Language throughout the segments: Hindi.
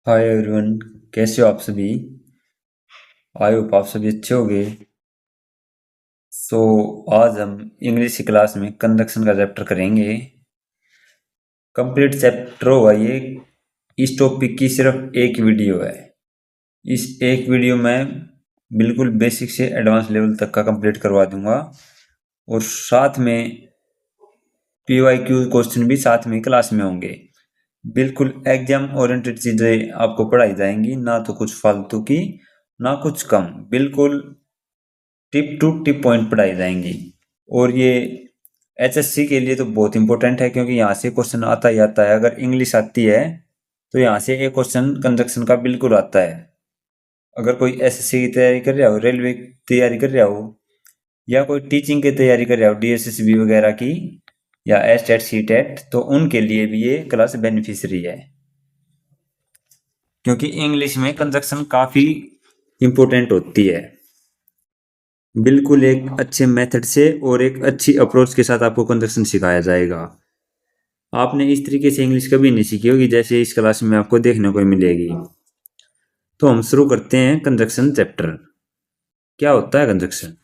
Hi everyone. कैसे हो आप सभी? आई होप आप सभी अच्छे होंगे। सो आज हम इंग्लिश की क्लास में कंजक्शन का चैप्टर करेंगे। कंप्लीट चैप्टर होगा ये। इस टॉपिक की सिर्फ एक वीडियो है। इस एक वीडियो में बिल्कुल बेसिक से एडवांस लेवल तक का कंप्लीट करवा दूंगा और साथ में PYQ क्वेश्चन भी साथ में क्लास में होंगे। बिल्कुल एग्जाम ओरिएंटेड चीजें आपको पढ़ाई जाएंगी, ना तो कुछ फालतू की ना कुछ कम। बिल्कुल टिप टू टिप पॉइंट पढ़ाई जाएंगी। और ये HSC के लिए तो बहुत इंपॉर्टेंट है, क्योंकि यहाँ से क्वेश्चन आता ही आता है। अगर इंग्लिश आती है तो यहाँ से एक क्वेश्चन कंजक्शन का बिल्कुल आता है। अगर कोई SSC की तैयारी कर रहा हो, रेलवे की तैयारी कर रहा हो, या कोई टीचिंग की तैयारी कर रहा हो, DSSB वगैरह की, या एस्टेट सीटेट, तो उनके लिए भी ये क्लास बेनिफिशियरी है, क्योंकि इंग्लिश में कंजक्शन काफी इंपॉर्टेंट होती है। बिल्कुल एक अच्छे मेथड से और एक अच्छी अप्रोच के साथ आपको कंजक्शन सिखाया जाएगा। आपने इस तरीके से इंग्लिश कभी नहीं सीखी होगी जैसे इस क्लास में आपको देखने को मिलेगी। तो हम शुरू करते हैं कंजक्शन चैप्टर। क्या होता है कंजक्शन?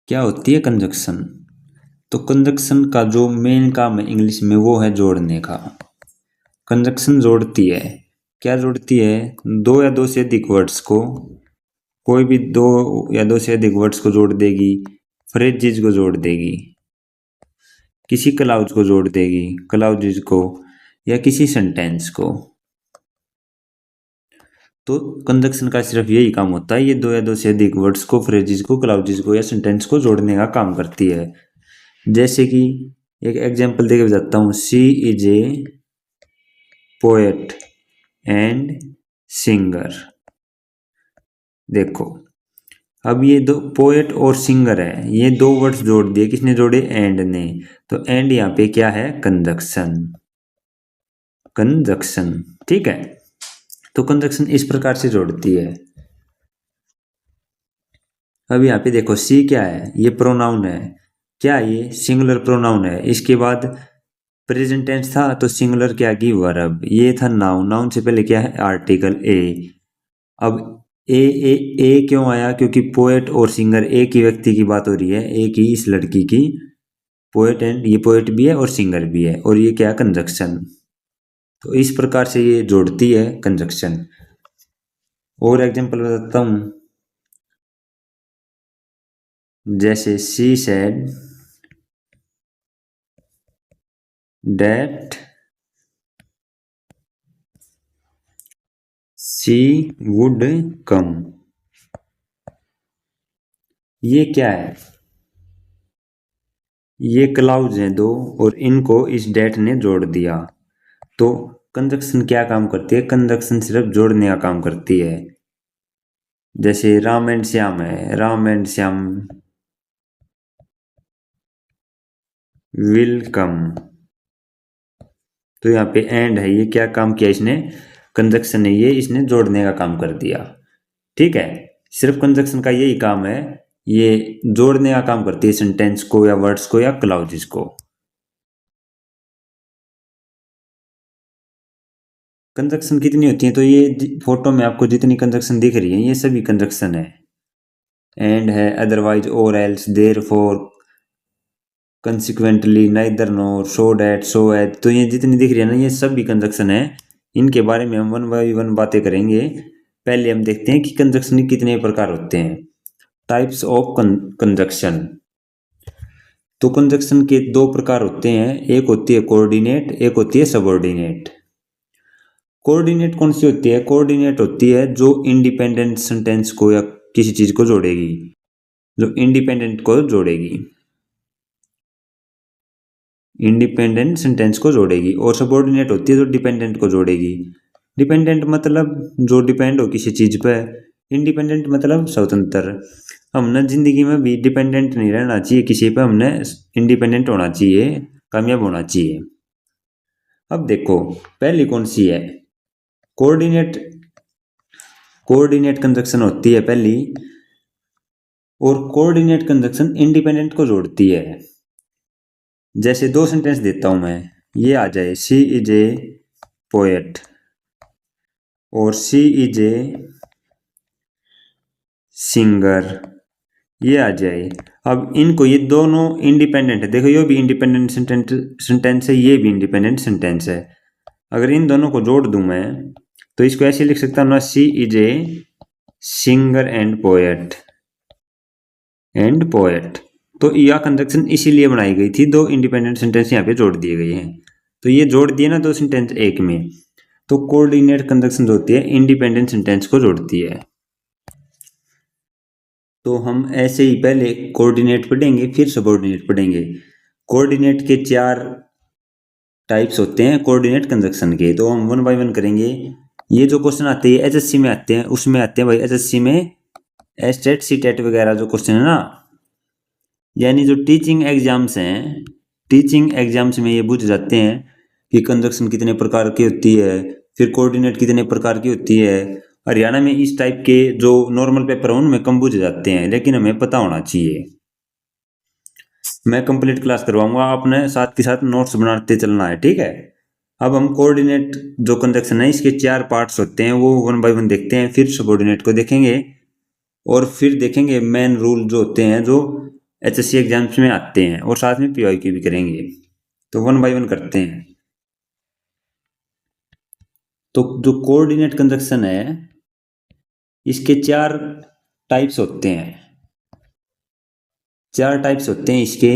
क्या होती है कंजक्शन? तो कंजक्शन का जो मेन काम है इंग्लिश में वो है जोड़ने का। कंजक्शन जोड़ती है। क्या जोड़ती है? दो या दो से अधिक वर्ड्स को, कोई भी दो या दो से अधिक वर्ड्स को जोड़ देगी, फ्रेजेज को जोड़ देगी, किसी क्लाउज को जोड़ देगी, क्लाउजेज को, या किसी सेंटेंस को। तो कंजक्शन का सिर्फ यही काम होता है, ये दो या दो से अधिक वर्ड्स को, फ्रेजेस को, क्लाउजेज को या सेंटेंस को जोड़ने का काम करती है। जैसे कि एक एग्जांपल देके बताता हूँ। She is a poet and singer. देखो, अब ये दो पोएट और सिंगर है, ये दो वर्ड्स जोड़ दिए। किसने जोड़े? एंड ने। तो एंड यहाँ पे क्या है? कंजक्शन। कंजक्शन, ठीक है। तो कंजक्शन इस प्रकार से जोड़ती है। अब यहाँ पे देखो, सी क्या है? ये प्रोनाउन है। क्या ये? सिंगुलर प्रोनाउन है। इसके बाद प्रेजेंट टेंस था तो सिंगुलर क्या की? वर्ब। ये था नाउन। नाउन से पहले क्या है? Article a. अब ए क्यों आया? क्योंकि पोएट और सिंगर, एक ही व्यक्ति की बात हो रही है, एक ही इस लड़की की। पोएट एंड, ये पोएट भी है और सिंगर भी है, और ये क्या? कंजक्शन। तो इस प्रकार से ये जोड़ती है कंजक्शन। और एग्जांपल बताता हूं। जैसे she said that she would come. ये क्या है? ये क्लाउज हैं दो, और इनको इस डेट ने जोड़ दिया। तो कंजक्शन क्या काम करती है? कंजक्शन सिर्फ जोड़ने का काम करती है। जैसे राम एंड श्याम है, Ram and Shyam will come. तो यहाँ पे एंड है, ये क्या काम किया इसने? कंजक्शन है ये, इसने जोड़ने का काम कर दिया। ठीक है, सिर्फ कंजक्शन का यही काम है, ये जोड़ने का काम करती है सेंटेंस को या वर्ड्स को या क्लाउजेस को। कंजक्शन कितनी होती है? तो ये फोटो में आपको जितनी कंजक्शन दिख रही है ये सभी कंजक्शन है। एंड है, otherwise, or else, therefore, consequently, neither nor, so that, so at. तो ये जितनी दिख रही है ना, ये सब भी कंजक्शन है। इनके बारे में हम वन बाई वन बातें करेंगे। पहले हम देखते हैं कि कंजक्शन कितने प्रकार होते हैं। Types of conjunction. तो कंजक्शन के दो प्रकार होते हैं, एक होती है कोऑर्डिनेट, एक होती है सबऑर्डिनेट। कोऑर्डिनेट कौन सी होती है? कोऑर्डिनेट होती है जो इंडिपेंडेंट सेंटेंस को या किसी चीज को जोड़ेगी, जो इंडिपेंडेंट को जोड़ेगी, इंडिपेंडेंट सेंटेंस को जोड़ेगी। और सबऑर्डिनेट होती है जो डिपेंडेंट को जोड़ेगी। डिपेंडेंट मतलब जो डिपेंड हो किसी चीज पे, इंडिपेंडेंट मतलब स्वतंत्र। हमने जिंदगी में भी डिपेंडेंट नहीं रहना चाहिए किसी पे, हमने इंडिपेंडेंट होना चाहिए, कामयाब होना चाहिए। अब देखो, पहली कौन सी है? कोऑर्डिनेट कोऑर्डिनेट कंजक्शन होती है पहली, और कोऑर्डिनेट कंजक्शन इंडिपेंडेंट को जोड़ती है। जैसे दो सेंटेंस देता हूं मैं, ये आ जाए शी इज ए पोएट और शी इज ए सिंगर, ये आ जाए। अब इनको, ये दोनों इंडिपेंडेंट है, देखो ये भी इंडिपेंडेंट सेंटेंस है, ये भी इंडिपेंडेंट सेंटेंस है। अगर इन दोनों को जोड़ दूं मैं तो इसको ऐसे लिख सकता हूं ना, she is a singer and poet. तो यह कंजक्शन इसीलिए बनाई गई थी, दो इंडिपेंडेंट सेंटेंस यहाँ पे जोड़ दिए गए हैं। तो ये जोड़ दिए ना दो सेंटेंस एक में, तो कोऑर्डिनेट कंजक्शन होती है इंडिपेंडेंट सेंटेंस को जोड़ती है। तो हम ऐसे ही पहले कोऑर्डिनेट पढ़ेंगे, फिर सबऑर्डिनेट पढ़ेंगे। कोऑर्डिनेट के 4 टाइप्स होते हैं कोऑर्डिनेट कंजक्शन के, तो हम 1 बाय 1 करेंगे। ये जो क्वेश्चन आते हैं एचएससी में आते हैं, उसमें आते हैं भाई एचएससी में एस्टेट सीटेट वगैरह जो क्वेश्चन है ना, यानी जो टीचिंग एग्जाम्स हैं, टीचिंग एग्जाम्स में ये पूछ जाते हैं कि कंजक्शन कितने प्रकार की होती है, फिर कोऑर्डिनेट कितने प्रकार की होती है। हरियाणा में इस टाइप के जो नॉर्मल पेपर है उनमें कम पूछ जाते हैं, लेकिन हमें पता होना चाहिए। मैं कंप्लीट क्लास करवाऊंगा, आपने साथ के साथ नोट्स बनाते चलना है, ठीक है। अब हम कोऑर्डिनेट जो कंजक्शन है इसके 4 पार्ट्स होते हैं, वो 1 बाय 1 देखते हैं, फिर सबऑर्डिनेट को देखेंगे और फिर देखेंगे मेन रूल जो होते हैं जो एचएससी एग्जाम्स में आते हैं, और साथ में पीवाई की भी करेंगे। तो 1 बाय 1 करते हैं। तो जो कोऑर्डिनेट कंजक्शन है इसके 4 टाइप्स होते हैं, 4 टाइप्स होते हैं इसके।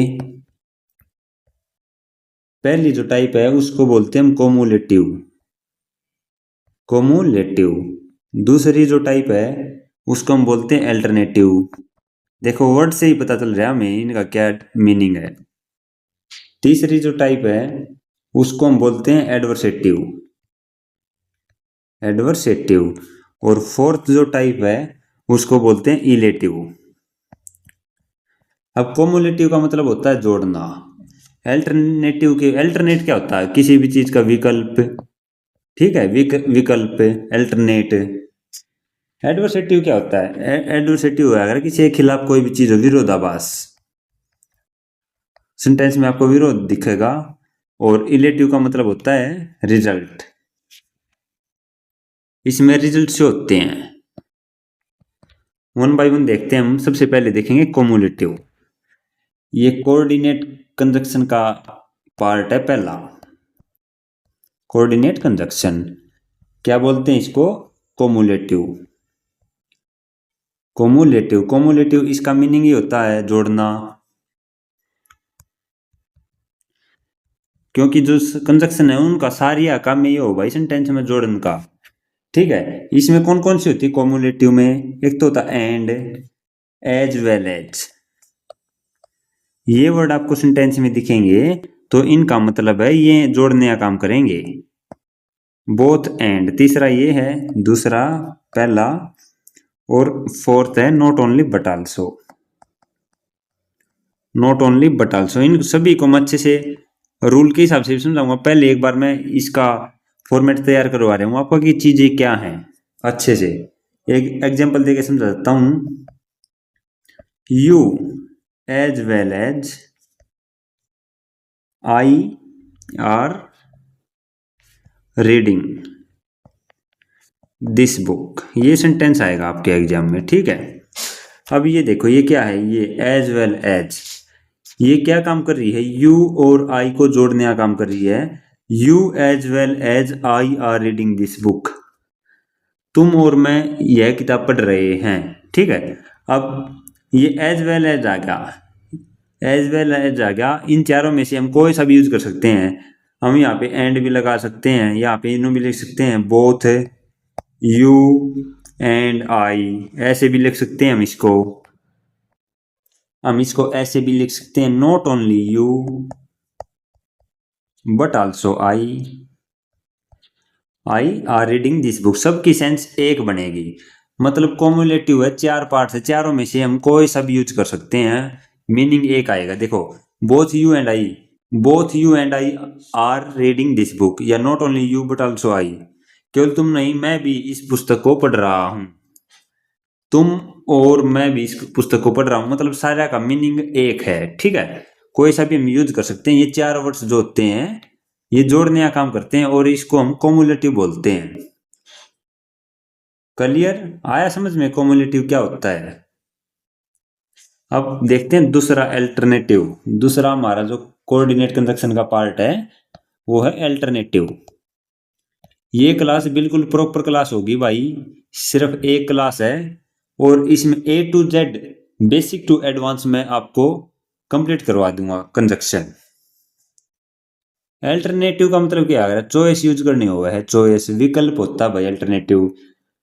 पहली जो टाइप है उसको बोलते हैं हम कोमुलेटिव। दूसरी जो टाइप है उसको हम बोलते हैं अल्टरनेटिव। देखो वर्ड से ही पता चल रहा है हमें इनका क्या मीनिंग है। तीसरी जो टाइप है उसको हम बोलते हैं एडवर्सेटिव। और फोर्थ जो टाइप है उसको बोलते हैं इलेटिव। अब कोमुलेटिव का मतलब होता है जोड़ना। अल्टरनेट क्या होता है, किसी भी चीज का विकल्प, ठीक है, विकल्प अल्टरनेट। एडवर्सेटिव क्या होता है, एडवर्सेटिव है अगर किसी के खिलाफ कोई भी चीज हो, विरोधाभास, सेंटेंस में आपको विरोध दिखेगा। और इलेटिव का मतलब होता है रिजल्ट, इसमें रिजल्ट से होते हैं। 1 बाय 1 देखते हैं हम। सबसे पहले देखेंगे कोमुलेटिव। ये कोऑर्डिनेट कंजक्शन का पार्ट है पहला। कोऑर्डिनेट कंजक्शन क्या बोलते हैं इसको, कोमुलेटिव इसका मीनिंग ही होता है जोड़ना, क्योंकि जो कंजक्शन है उनका सारिया काम ये हो भाई सेंटेंस में जोड़ने का, ठीक है। इसमें कौन कौन सी होती है कोमुलेटिव में, एक तो होता है एंड, एज वेल एज। ये वर्ड आपको सेंटेंस में दिखेंगे तो इनका मतलब है ये जोड़ने का काम करेंगे, बोथ एंड। तीसरा ये है, दूसरा पहला, और फोर्थ है नॉट ओनली बट आल्सो। इन सभी को मैं अच्छे से रूल के हिसाब से समझाऊंगा। पहले एक बार मैं इसका फॉर्मेट तैयार करवा रहा हूँ आपको कि चीजें क्या हैं, अच्छे से एक एग्जांपल देके समझा देता हूँ। You as well as I are reading this book, ये सेंटेंस आएगा आपके एग्जाम में, ठीक है। अब ये देखो ये क्या है, ये एज वेल एज, ये क्या काम कर रही है, यू और आई को जोड़ने का काम कर रही है। You as well as I are reading this book, तुम और मैं यह किताब पढ़ रहे हैं, ठीक है। अब ये एज वेल एज आ गया, इन चारों में से हम कोई सा भी यूज कर सकते हैं। हम यहाँ पे एंड भी लगा सकते हैं, यहाँ पे इन्हों भी लिख सकते हैं, बोथ यू एंड आई, ऐसे भी लिख सकते हैं हम इसको ऐसे भी लिख सकते हैं, not only you but also I are reading this book. सबकी सेंस एक बनेगी, मतलब कोमुलेटिव है, 4 पार्ट है, चारों में से हम कोई सा भी यूज कर सकते हैं, मीनिंग एक आएगा। देखो both you and I are reading this book, या not only you but also I, केवल तुम नहीं मैं भी इस पुस्तक को पढ़ रहा हूं, तुम और मैं भी इस पुस्तक को पढ़ रहा हूं, मतलब सारा का मीनिंग एक है। ठीक है, कोई सा भी हम यूज कर सकते हैं। ये चार वर्ड्स जो होते हैं ये जोड़ने का काम करते हैं और इसको हम कॉमुलेटिव बोलते हैं। क्लियर आया समझ में कॉमुलेटिव क्या होता है? अब देखते हैं दूसरा अल्टरनेटिव। दूसरा हमारा जो कोऑर्डिनेट कंजक्शन का पार्ट है वो है अल्टरनेटिव। ये क्लास बिल्कुल प्रॉपर क्लास होगी भाई, सिर्फ एक क्लास है और इसमें A to Z basic to advance में आपको कंप्लीट करवा दूंगा कंजक्शन। अल्टरनेटिव का मतलब क्या है? चॉइस यूज करनी हुआ है, चॉइस विकल्प होता है भाई अल्टरनेटिव।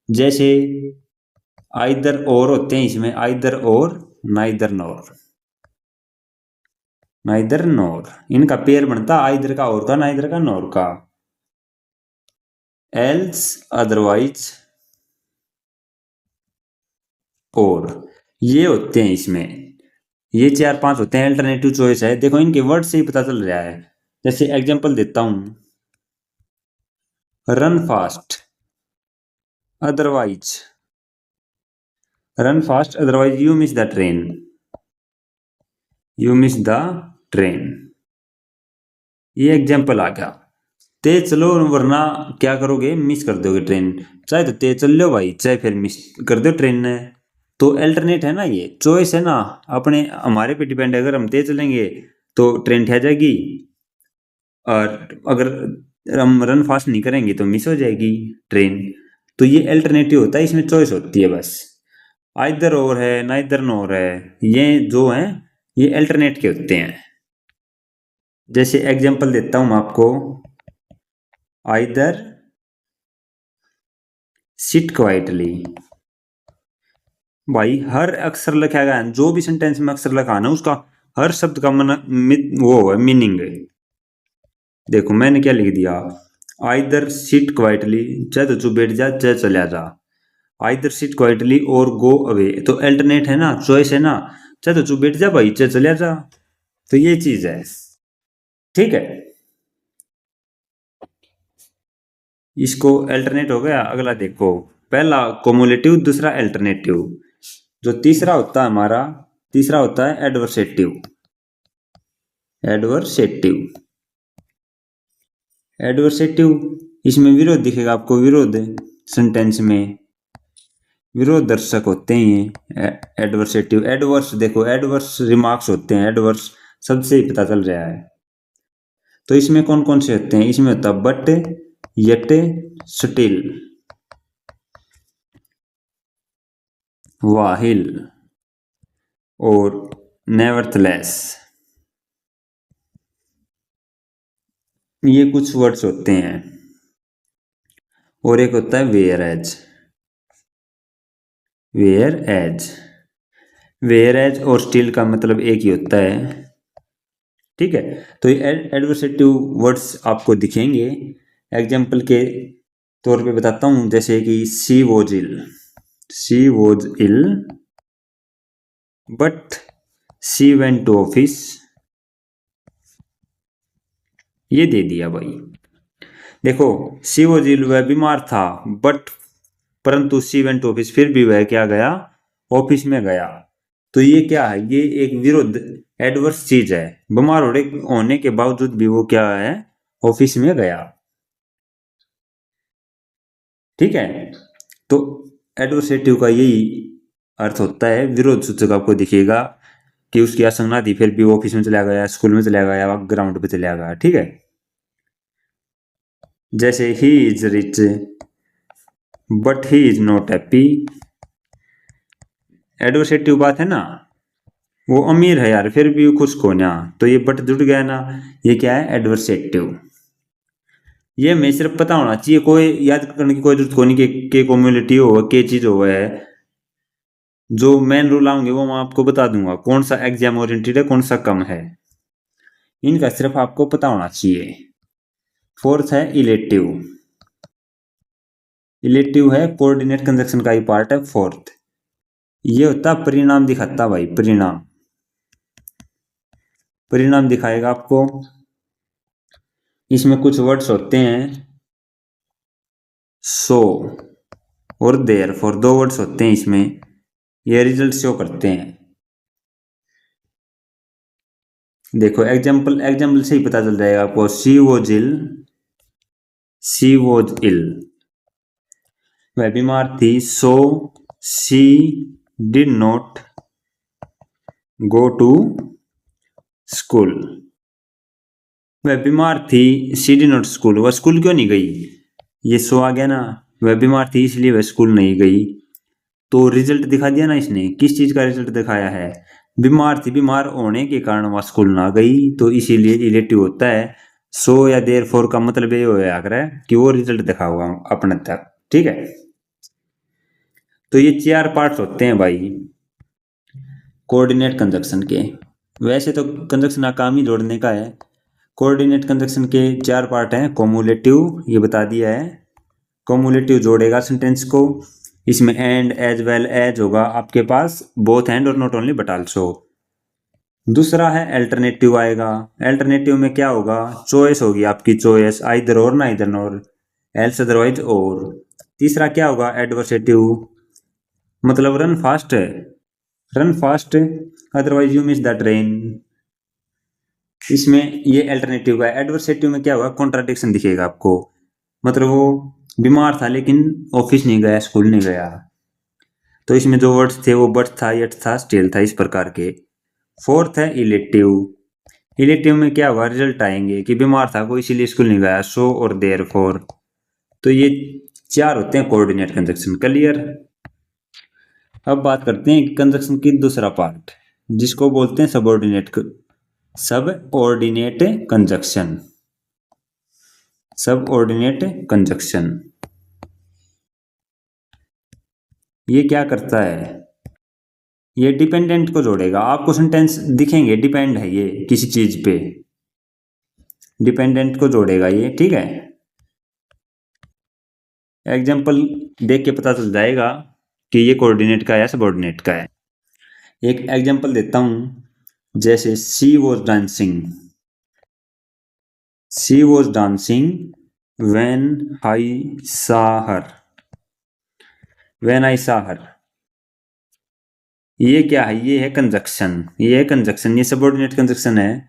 जैसे आइदर और होते हैं इसमें, आइदर और, नाइदर नॉर। नाइदर नॉर इनका पेयर बनता आइदर का और का, नाइदर का नॉर का। एल्स, अदरवाइज और, ये होते हैं इसमें। ये चार पांच होते हैं अल्टरनेटिव चॉइस है। देखो इनके वर्ड से ही पता चल रहा है। जैसे एग्जांपल देता हूं, run fast otherwise, run fast otherwise you miss the train, you miss the train. ये एग्जांपल आ गया। तेज चलो वरना क्या करोगे, मिस कर दोगे ट्रेन। चाहे तो तेज चल लो भाई, चाहे फिर मिस कर दो ट्रेन ने। तो अल्टरनेट है ना, ये चॉइस है ना, अपने हमारे पे डिपेंड है। अगर हम तेज चलेंगे तो ट्रेन ठह जाएगी और अगर हम रन फास्ट नहीं करेंगे तो मिस हो जाएगी ट्रेन। तो ये अल्टरनेटिव होता है, इसमें चॉइस होती है बस। आइदर और है, नाइदर नोर है, ये जो है ये अल्टरनेट के होते हैं। जैसे एग्जांपल देता हूं आपको, आइदर सिट क्वाइटली। भाई हर अक्षर लिखा गया है, जो भी सेंटेंस में अक्षर लिखा है ना उसका हर शब्द का मन वो है मीनिंग है। देखो मैंने क्या लिख दिया, आइदर सिट क्वाइटली, चाहे तो चुप बैठ जा चाहे चला जा। आइदर सिट क्वाइटली और गो अवे, तो अल्टरनेट है ना, चॉइस है ना, चाहे तो चुप बैठ जा भाई चाहे चला जा। तो ये चीज है। ठीक है, इसको अल्टरनेट हो गया। अगला देखो, पहला कोमुलेटिव, दूसरा अल्टरनेटिव। जो तीसरा होता है हमारा, तीसरा होता है एडवर्सेटिव। एडवर्सेटिव, एडवर्सेटिव इसमें विरोध दिखेगा आपको, विरोध सेंटेंस में विरोध दर्शक होते हैं ये एडवर्सेटिव। एडवर्स देखो, एडवर्स रिमार्क्स होते हैं, एडवर्स सबसे ही पता चल रहा है। तो इसमें कौन कौन से होते हैं? इसमें होता है बट, येट, स्टिल, वाहिल और नेवरथलेस। ये कुछ वर्ड्स होते हैं। और एक होता है whereas. Whereas, whereas और स्टिल का मतलब एक ही होता है। ठीक है, तो ये एडवर्सेटिव वर्ड्स आपको दिखेंगे। एग्जाम्पल के तौर पे बताता हूं, जैसे कि she was ill, she was ill but she went to office. ये दे दिया भाई। देखो सी वॉज इल, वह बीमार था, बट परंतु सी वेंट ऑफिस, फिर भी वह क्या गया, ऑफिस में गया। तो ये क्या है, ये एक विरुद्ध एडवर्स चीज है। बीमार होने के बावजूद भी वो क्या है, ऑफिस में गया। ठीक है, तो एडवर्सेटिव का यही अर्थ होता है, विरोध सूचक आपको दिखेगा कि उसकी आशंका थी फिर भी वो ऑफिस में चला गया, स्कूल में चला गया, ग्राउंड पे चला गया। ठीक है, जैसे he is rich but he is not happy. Adversative बात है ना, वो अमीर है यार फिर भी खुश को ना, तो ये बट जुड़ गया ना, ये क्या है, एडवर्सेटिव। ये हमें सिर्फ पता होना चाहिए, कोई याद करने की कोई जरूरत को नहीं के कम्युनिटी हो, के चीज हो है। जो मेन रूल आएंगे वो मैं आपको बता दूंगा, कौन सा एग्जाम ओरिएंटेड है, कौन सा कम है, इनका सिर्फ आपको पता होना चाहिए। फोर्थ है इलेक्टिव। इलेक्टिव है कोऑर्डिनेट कंजक्शन का ही पार्ट है फोर्थ। ये होता परिणाम दिखाता भाई, परिणाम, परिणाम दिखाएगा आपको। इसमें कुछ वर्ड्स होते हैं, सो और देयर फॉर, दो वर्ड्स होते हैं इसमें। ये रिजल्ट शो करते हैं। देखो एग्जाम्पल से ही पता चल जाएगा आपको। शी वॉज इल, वह बीमार थी। So she did not go to school, वह बीमार थी। शी डिड नॉट स्कूल, वह स्कूल क्यों नहीं गई? ये सो आ गया ना, वह बीमार थी इसलिए वह स्कूल नहीं गई। तो रिजल्ट दिखा दिया ना इसने। किस चीज का रिजल्ट दिखाया है? बीमार थी, बीमार होने के कारण वह स्कूल ना गई, तो इसीलिए इलेक्टिव होता है। सो या देर फोर का मतलब ये होया करे कि वो रिजल्ट दिखा हुआ अपने तक। ठीक है, तो ये 4 पार्ट्स होते हैं भाई कोऑर्डिनेट कंजक्शन के। वैसे तो कंजक्शन का काम ही जोड़ने का है। कोऑर्डिनेट कंजक्शन के 4 पार्ट हैं। कोमुलेटिव, ये बता दिया है। कोमुलेटिव जोड़ेगा सेंटेंस को। इसमें एंड, एज वेल एज होगा आपके पास, बोथ एंड और नॉट ओनली बट आल्सो। दूसरा है अल्टरनेटिव आएगा। अल्टरनेटिव में क्या होगा? चॉइस होगी आपकी, चॉइस आइदर और, नाइदर नॉर, एल्स अदरवाइज और। तीसरा क्या होगा? एडवर्सेटिव, मतलब run fast, run fast otherwise you miss the train. इसमें ये अल्टरनेटिव का। एडवर्सेटिव में क्या होगा? कॉन्ट्राडिक्शन दिखेगा आपको, मतलब वो बीमार था लेकिन ऑफिस नहीं गया, स्कूल नहीं गया। तो इसमें जो वर्ड्स थे वो बट था, यट था, स्टिल था, इस प्रकार के। फोर्थ है इलेक्टिव। इलेक्टिव में क्या होगा? रिजल्ट आएंगे कि बीमार था कोई इसीलिए स्कूल नहीं गया, सो और देयरफॉर। तो ये 4 होते हैं कोऑर्डिनेट कंजक्शन। क्लियर? अब बात करते हैं कंजक्शन की दूसरा पार्ट, जिसको बोलते हैं सबऑर्डिनेट कंजक्शन। सबऑर्डिनेट कंजक्शन ये क्या करता है? ये डिपेंडेंट को जोड़ेगा। आपको सेंटेंस दिखेंगे, डिपेंड है ये किसी चीज पे, डिपेंडेंट को जोड़ेगा ये। ठीक है, एग्जाम्पल देख के पता चल जाएगा कि ये कोऑर्डिनेट का है या सबऑर्डिनेट का है। एक एग्जाम्पल देता हूं, जैसे she was dancing, she was dancing when I saw her, when I saw her. ये क्या है? ये है कंजक्शन, ये है कंजक्शन, ये सबऑर्डिनेट कंजक्शन है।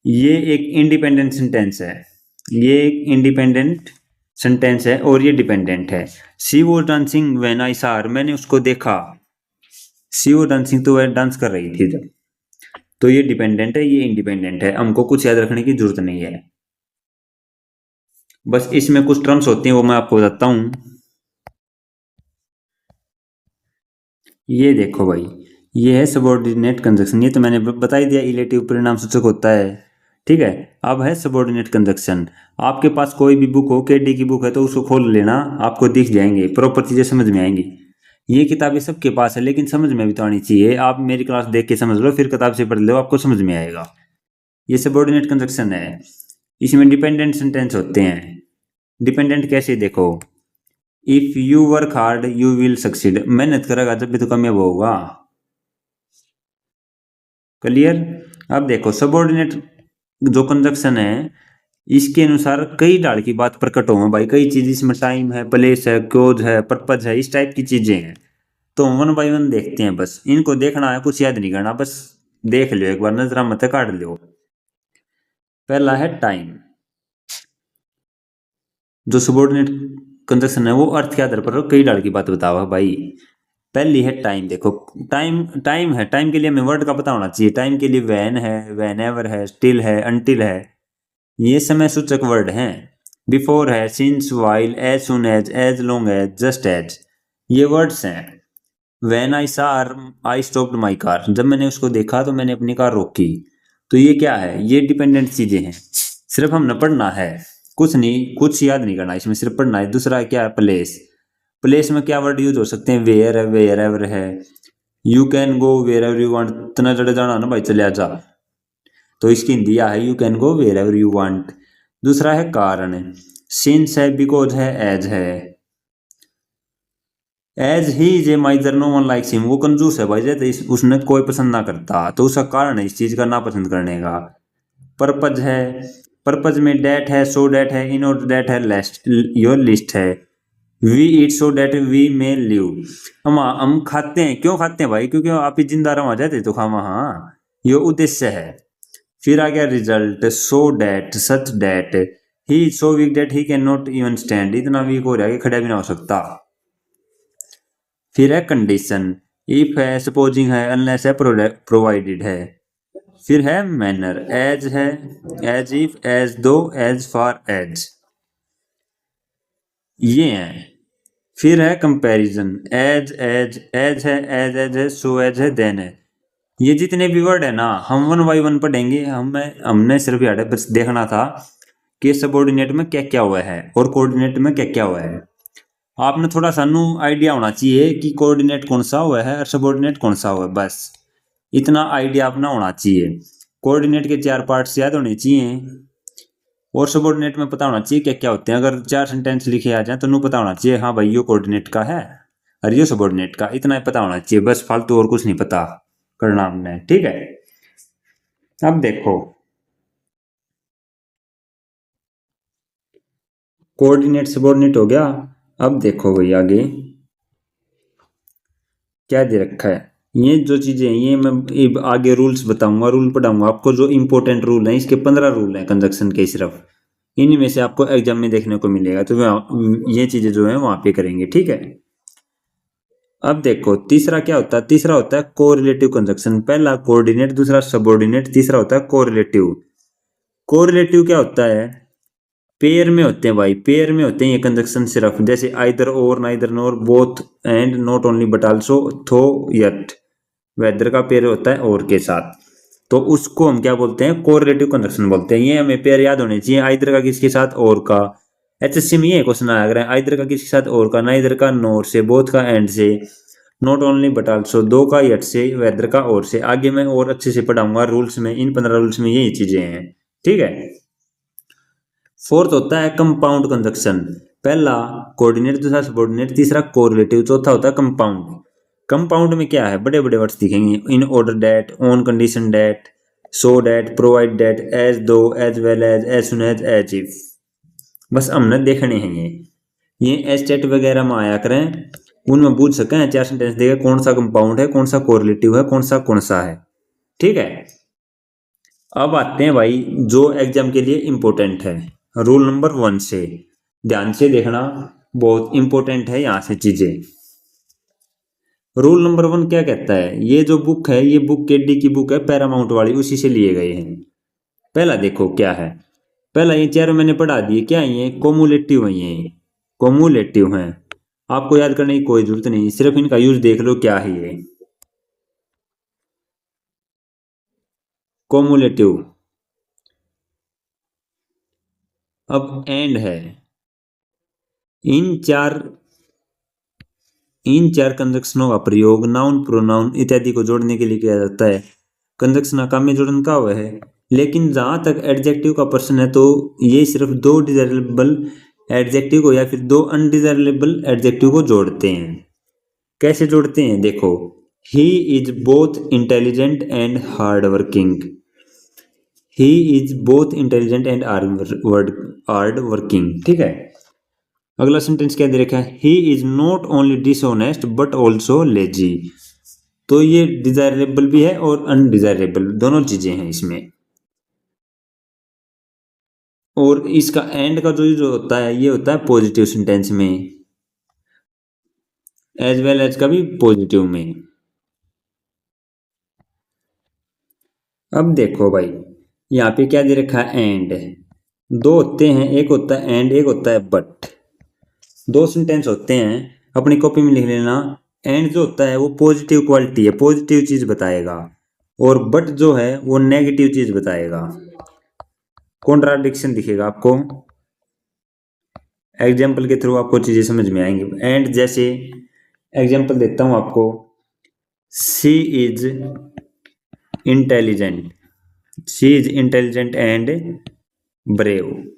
ये एक इंडिपेंडेंट सेंटेंस है, ये एक इंडिपेंडेंट सेंटेंस है और ये डिपेंडेंट है। She was dancing when I saw her, मैंने उसको देखा। शी वॉज डांसिंग, तो वह डांस कर रही थी जब। तो ये डिपेंडेंट है, ये इंडिपेंडेंट है। हमको कुछ याद रखने की जरूरत नहीं है, बस इसमें कुछ टर्म्स होती हैं वो मैं आपको बताता हूं। ये देखो भाई, ये है सबऑर्डिनेट कंजक्शन। ये तो मैंने बता ही दिया, इलेटिव परिणाम सूचक होता है। ठीक है, अब है सबऑर्डिनेट कंजक्शन। आपके पास कोई भी बुक हो, केडी की बुक है तो उसको खोल लेना, आपको दिख जाएंगे, प्रॉपर चीजें समझ में आएंगी। ये किताबें सबके पास है लेकिन समझ में भी तो आनी चाहिए। आप मेरी क्लास देख के समझ लो, फिर किताब से पढ़ लो, आपको समझ में आएगा। ये सबऑर्डिनेट कंजक्शन है। इसमें डिपेंडेंट सेंटेंस होते हैं। डिपेंडेंट कैसे? देखो, if you work hard you will succeed, मेहनत करेगा जब भी तो कामयाब होगा। क्लियर? अब देखो सबऑर्डिनेट जो कंजक्शन है, इसके अनुसार कई ढाल की बात प्रकट हो भाई। कई चीज इसमें टाइम है, प्लेस है, क्लोज है, पर्पज है, इस टाइप की चीजें हैं। तो वन बाय वन देखते हैं, बस इनको देखना है, कुछ याद नहीं करना, बस देख लो एक बार, नजरा मत काट लो। पहला है टाइम। जो सबऑर्डिनेट कंजक्शन है वो अर्थ के आधार पर कई ढाल की बात बताओ भाई। पहली है टाइम। देखो टाइम, टाइम है, टाइम के लिए हमें वर्ड का पता होना चाहिए। टाइम के लिए वैन है, वैन एवर है, स्टिल है, अनटिल है, ये समय सूचक वर्ड हैं। बिफोर है, since, while, as soon as long as, just as, ये वर्ड्स हैं। When I saw I stopped my car, जब मैंने उसको देखा तो मैंने अपनी कार रोकी। तो ये क्या है? ये डिपेंडेंट चीजें हैं। सिर्फ हम न पढ़ना है, कुछ नहीं, कुछ याद नहीं करना, इसमें सिर्फ पढ़ना है। दूसरा क्या है? प्लेस। प्लेस में क्या वर्ड यूज हो सकते हैं? वेयर है, वेयर एवर है, you can go wherever you want, तना जड़े जाना ना भाई, चले जा, तो इसकी हिंदी है you can go wherever you want. दूसरा है कारण। सिंस है, बिकॉज है, एज है। As he is a miser no one likes him, वो कंजूस है भाई, जैसे उसने कोई पसंद ना करता, तो उसका कारण है इस चीज का ना पसंद करने का। पर्पज है, पर्पज में डेट है, सो डेट है, इन ऑर्डर डेट है, लेस्ट योर लिस्ट है। We eat so that we may live. हम खाते हैं, क्यों खाते हैं भाई? क्योंकि आप ही जिंदा रह जाते तो खामा, हाँ ये उद्देश्य है। फिर आ गया result, so that such that he so weak that he can not even stand, इतना वीक हो रहा है कि खड़ा भी ना हो सकता। फिर है कंडीशन, इफ है, सपोजिंग है, अनलेस है, प्रोवाइडेड है। फिर है मैनर, एज है, as if, as though, as far as, ये है। फिर है कंपैरिजन, एज एज, एज है, एज है, सो एज है, देन है। ये जितने भी वर्ड है ना हम वन बाई वन पढ़ेंगे। हमने सिर्फ यहाँ बस देखना था कि सबऑर्डिनेट में क्या क्या हुआ है और कोऑर्डिनेट में क्या क्या हुआ है। आपने थोड़ा सा नु आइडिया होना चाहिए कि कोऑर्डिनेट कौन सा हुआ है और सबऑर्डिनेट कौन सा हुआ है, बस इतना आइडिया अपना होना चाहिए। कोऑर्डिनेट के 4 पार्ट्स याद होने चाहिए और सबऑर्डिनेट में पता होना चाहिए क्या क्या होते हैं। अगर 4 सेंटेंस लिखे आ जाए तो नु पता होना चाहिए हाँ भाई ये कोऑर्डिनेट का है और ये सबऑर्डिनेट का, इतना ही पता होना चाहिए बस, फालतू और कुछ नहीं पता करना हमने, ठीक है। अब देखो कोऑर्डिनेट सबऑर्डिनेट हो गया। अब देखो भाई आगे क्या दे रखा है। ये जो चीजें हैं ये मैं आगे रूल्स बताऊंगा, रूल पढ़ाऊंगा आपको। जो इंपॉर्टेंट रूल हैं, इसके 15 रूल हैं कंजक्शन के, सिर्फ इन्हीं में से आपको एग्जाम में देखने को मिलेगा। तो ये चीजें जो है वहां पे करेंगे, ठीक है। अब देखो तीसरा क्या होता है, तीसरा होता है कोरिलेटिव कंजक्शन। पहला कोऑर्डिनेट, दूसरा सबऑर्डिनेट, तीसरा होता है कोरिलेटिव। कोरिलेटिव क्या होता है, पेयर में होते हैं भाई, पेयर में होते हैं ये कंजक्शन सिर्फ, जैसे आइदर और, neither NOR, both and, not only but also, थो यट, वेदर का पेयर होता है और के साथ, तो उसको हम क्या बोलते हैं, कोरिलेटिव कंजक्शन बोलते हैं। ये हमें पेयर याद होने चाहिए, आइदर का किसके साथ, और का। एचएससी में ये क्वेश्चन आया करें, आइदर का किसके साथ, और का, नाइदर का नोर से, बोथ का एंड से, नॉट ओनली बट आल्सो दो का यट से, वेदर का और से। आगे मैं और अच्छे से पढ़ाऊंगा रूल्स में, इन 15 रूल्स में यही चीजें हैं, ठीक है। फोर्थ होता है कंपाउंड कंजक्शन। पहला कोऑर्डिनेट, दूसरा सबऑर्डिनेट, तीसरा कोरिलेटिव, चौथा होता है कंपाउंड। कंपाउंड में क्या है, बड़े बड़े वर्ड्स दिखेंगे, in order that, on condition that, so that, provide that, as though, as well as soon as if, बस हमने देखने हैं ये एस्टेट वगैरह में आया करें, उनमें पूछ सकें 4 सेंटेंस देगा कौन सा कंपाउंड है, कौन सा कोरिलेटिव है, कौन सा है, ठीक है। अब आते हैं भाई जो एग्जाम के लिए इंपॉर्टेंट है, रूल नंबर 1 से ध्यान से देखना, बहुत इंपॉर्टेंट है यहां से चीजें। रूल नंबर 1 क्या कहता है, ये जो बुक है ये बुक केडी की बुक है, पैरामाउंट वाली, उसी से लिए गए हैं। पहला देखो क्या है, पहला ये चारों मैंने पढ़ा दिए, क्या है ये, कोमुलेटिव है, ये कोमुलेटिव है, आपको याद करने की कोई जरूरत नहीं, सिर्फ इनका यूज देख लो क्या है ये कोमुलेटिव। अब एंड है, इन चार कंजक्शनों का प्रयोग नाउन, प्रोनाउन इत्यादि को जोड़ने के लिए किया जाता है। कंजक्शन का में जोड़न का हुआ है, लेकिन जहां तक एडजेक्टिव का प्रश्न है तो ये सिर्फ 2 डिजायरेबल एडजेक्टिव को या फिर 2 अनडिजायरेबल एडजेक्टिव को जोड़ते हैं। कैसे जोड़ते हैं देखो, he is both intelligent and hard working, he is both intelligent and hard working, ठीक है। अगला सेंटेंस क्या दे रखा है, ही is not only dishonest but also lazy, तो ये डिजायरेबल भी है और अनडिजायरेबल दोनों चीजें हैं इसमें। और इसका एंड का जो होता है ये होता है पॉजिटिव सेंटेंस में, एज वेल एज का भी पॉजिटिव में। अब देखो भाई यहाँ पे क्या दे रखा है, एंड, 2 होते हैं, एक होता है एंड, एक होता है बट, 2 सेंटेंस होते हैं, अपनी कॉपी में लिख लेना। एंड जो होता है वो पॉजिटिव क्वालिटी है, पॉजिटिव चीज बताएगा, और बट जो है वो नेगेटिव चीज बताएगा, कॉन्ट्राडिक्शन दिखेगा आपको। एग्जाम्पल के थ्रू आपको चीजें समझ में आएंगी। एंड जैसे एग्जाम्पल देता हूं आपको, she is intelligent, she is intelligent and brave,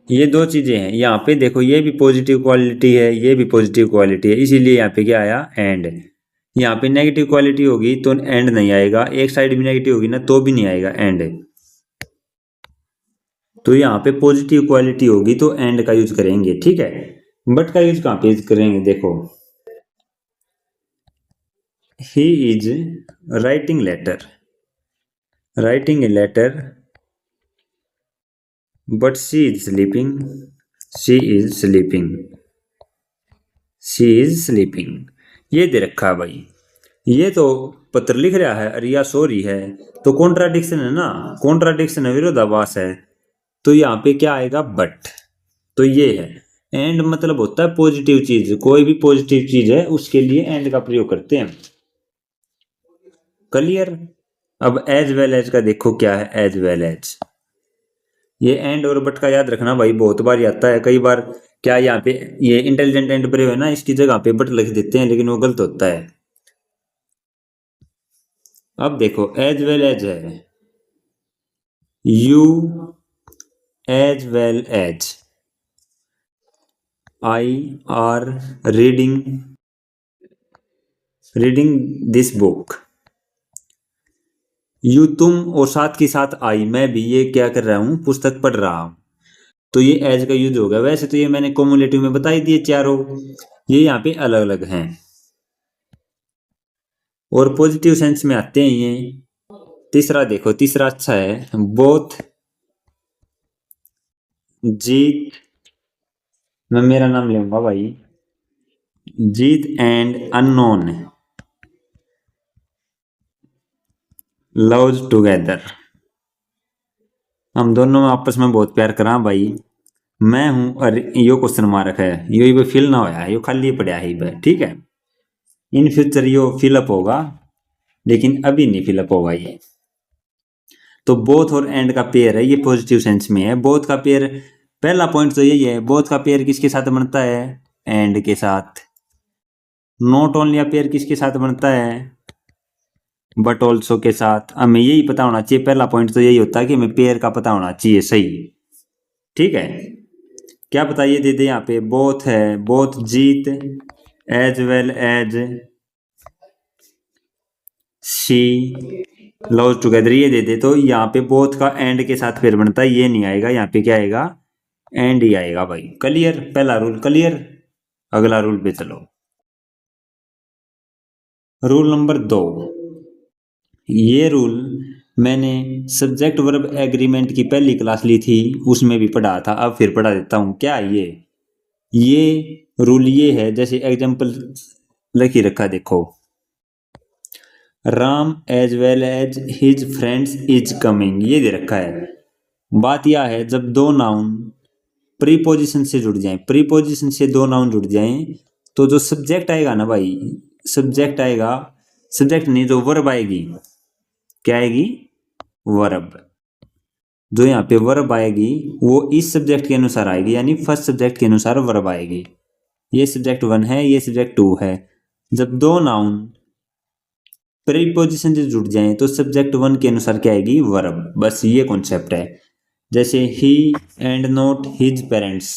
ये 2 चीजें हैं। यहाँ पे देखो ये भी पॉजिटिव क्वालिटी है, ये भी पॉजिटिव क्वालिटी है, इसीलिए यहाँ पे क्या आया, एंड। यहाँ पे नेगेटिव क्वालिटी होगी तो एंड नहीं आएगा, एक साइड भी नेगेटिव होगी ना तो भी नहीं आएगा एंड। तो यहाँ पे पॉजिटिव क्वालिटी होगी तो एंड का यूज करेंगे, ठीक है। बट का यूज कहाँ पे यूज करेंगे, देखो he is writing a letter but she is sleeping, she is sleeping, she is sleeping. ये दे रखा है भाई, ये तो पत्र लिख रहा है और या सो रही है, तो कॉन्ट्राडिक्शन है ना, कॉन्ट्राडिक्शन है, विरोधाभास है। तो यहाँ पे क्या आएगा, बट। तो ये है एंड, मतलब होता है पॉजिटिव चीज, कोई भी पॉजिटिव चीज है उसके लिए एंड का प्रयोग करते हैं। क्लियर। अब एज वेल एज का देखो क्या है, एज वेल एज। ये एंड और बट का याद रखना भाई, बहुत बार आता है। कई बार क्या यहाँ पे ये इंटेलिजेंट एंड प्रयोग है ना, इसकी जगह पे बट लिख देते हैं, लेकिन वो गलत होता है। अब देखो एज वेल एज है, you as well as I are reading this book. You तुम, और साथ के साथ आई मैं भी, ये क्या कर रहा हूं, पुस्तक पढ़ रहा हूं। तो ये एज का यूज होगा। वैसे तो ये मैंने कॉमुलेटिव में बता ही दिए चारों, ये यहाँ पे अलग अलग हैं। और पॉजिटिव सेंस में आते हैं ये। तीसरा देखो, तीसरा अच्छा है, बोथ जीत, मैं मेरा नाम लूंगा भाई, जीत एंड अननोन लव्स टुगेदर। हम दोनों आपस में बहुत प्यार करा भाई। मैं हूं और यो क्वेश्चन मार्क है, यो फिल ना होया है, यो खाली पड़ा है, ठीक है। इन फ्यूचर यो फिलअप होगा, लेकिन अभी नहीं फिलअप होगा ये। तो बोथ और एंड का पेयर है, ये पॉजिटिव सेंस में है। बोथ का पेयर, पहला पॉइंट तो यही है, बोथ का पेयर किसके साथ बनता है, एंड के साथ। नॉट ओनली का पेयर किसके साथ बनता है, बट ऑल्सो के साथ। हमें यही पता होना चाहिए, पहला पॉइंट तो यही होता है कि हमें पेयर का पता होना चाहिए, सही, ठीक है। क्या बताइए दे दे यहाँ पे, बोथ है, both Jeet as well as she love together, ये दे दे। तो यहाँ पे बोथ का एंड के साथ फिर बनता है, ये नहीं आएगा, यहाँ पे क्या आएगा, एंड ही आएगा भाई। क्लियर, पहला रूल क्लियर। अगला रूल पे चलो। रूल नंबर 2, ये रूल मैंने सब्जेक्ट वर्ब एग्रीमेंट की पहली क्लास ली थी, उसमें भी पढ़ा था, अब फिर पढ़ा देता हूं। क्या ये रूल ये है, जैसे एग्जांपल लिखी रखा, देखो Ram as well as his friends is coming, ये दे रखा है। बात यह है, जब दो नाउन प्रीपोजिशन से जुड़ जाएं, प्रीपोजिशन से दो नाउन जुड़ जाएं, तो जो सब्जेक्ट आएगा ना भाई, सब्जेक्ट आएगा, सब्जेक्ट नहीं, जो वर्ब आएगी, क्या आएगी, वर्ब। जो यहाँ पे वर्ब आएगी वो इस सब्जेक्ट के अनुसार आएगी, यानी फर्स्ट सब्जेक्ट के अनुसार वर्ब आएगी। ये सब्जेक्ट 1 है, ये सब्जेक्ट 2 है। जब दो नाउन प्रीपोजिशन से जुड़ जाएं तो सब्जेक्ट 1 के अनुसार क्या आएगी, वर्ब। बस ये कॉन्सेप्ट है। जैसे ही एंड नॉट हिज पेरेंट्स,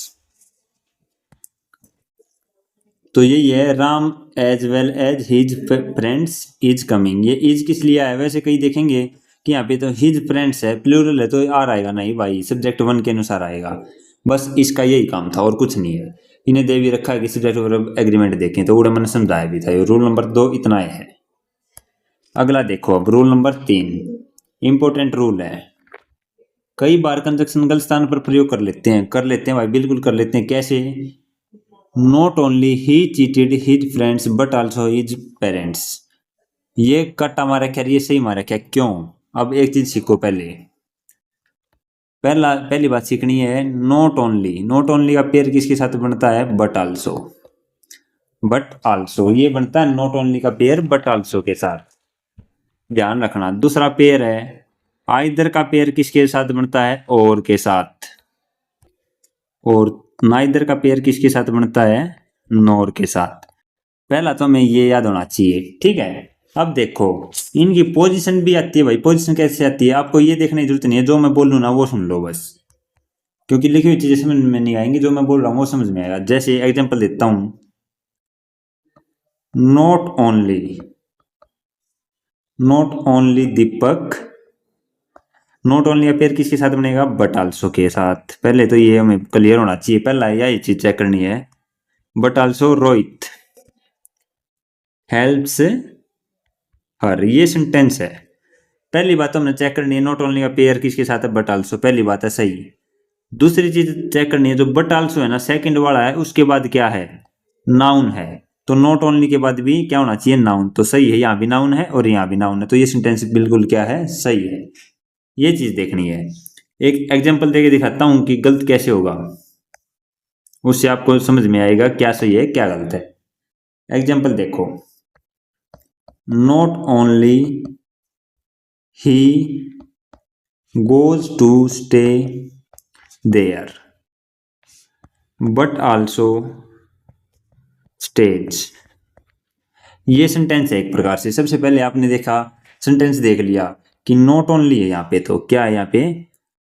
तो यही है, Ram as well as his friends is coming. ये इज किस लिए आया, वैसे कहीं देखेंगे कि यहाँ पे तो हिज फ्रेंड्स है, प्लूरल है, तो आर आएगा नहीं भाई, सब्जेक्ट 1 के अनुसार आएगा। बस इसका यही काम था और कुछ नहीं है। इन्हें दे भी रखा है कि सब्जेक्ट वर्ब एग्रीमेंट देखें, तो उड़े मैंने समझाया भी था। रूल नंबर 2 इतना है। अगला देखो, अब रूल नंबर 3 इंपॉर्टेंट रूल है। कई बार कंजक्शन गलत स्थान पर प्रयोग कर लेते हैं भाई, बिल्कुल कर लेते हैं। कैसे, not only he cheated his friends but also his parents. ये कट्टा मारा क्या, ये सही मारा क्या, क्यों। अब एक चीज सीखो पहली बात सीखनी है, नॉट ओनली, नॉट ओनली का पेयर किसके साथ बनता है, बट आल्सो, बट आल्सो, ये बनता है नॉट ओनली का पेयर बट आल्सो के साथ, ध्यान रखना। दूसरा पेयर है आइदर का पेयर किसके साथ बनता है, और के साथ। और नाइदर का पेयर किसके साथ बनता है, नोर के साथ। पहला तो हमें ये याद होना चाहिए, ठीक है। अब देखो इनकी पोजीशन भी आती है भाई, पोजीशन कैसे आती है आपको ये देखने की जरूरत नहीं है, जो मैं बोल लूँ ना वो सुन लो बस, क्योंकि लिखी हुई चीजें समझ में नहीं आएंगी, जो मैं बोल रहा हूँ वो समझ में आएगा। जैसे एग्जांपल देता हूं, not only Deepak not only a pair किसके साथ बनेगा, बट आल्सो के साथ। पहले तो ये हमें क्लियर होना चाहिए, पहला यही चीज चेक करनी है। But also Rohit helps her, ये सेंटेंस है। पहली बात तो हमने चेक करनी है नॉट ओनली का पेयर किसके साथ है, बट आल्सो, पहली बात है सही। दूसरी चीज चेक करनी है, जो बट आल्सो है ना सेकंड वाला है, उसके बाद क्या है, नाउन है। तो नॉट ओनली के बाद भी क्या होना चाहिए, नाउन। तो सही है, यहाँ भी नाउन है और यहाँ भी नाउन है, तो ये सेंटेंस बिल्कुल क्या है, सही है। ये चीज देखनी है। एक एग्जाम्पल देके दिखाता हूं कि गलत कैसे होगा, उससे आपको समझ में आएगा क्या सही है क्या गलत है। एग्जाम्पल देखो, not only he goes to stay there but also stays। ये सेंटेंस है एक प्रकार से। सबसे पहले आपने देखा, सेंटेंस देख लिया कि नॉट ओनली है यहाँ पे, तो क्या है यहाँ पे,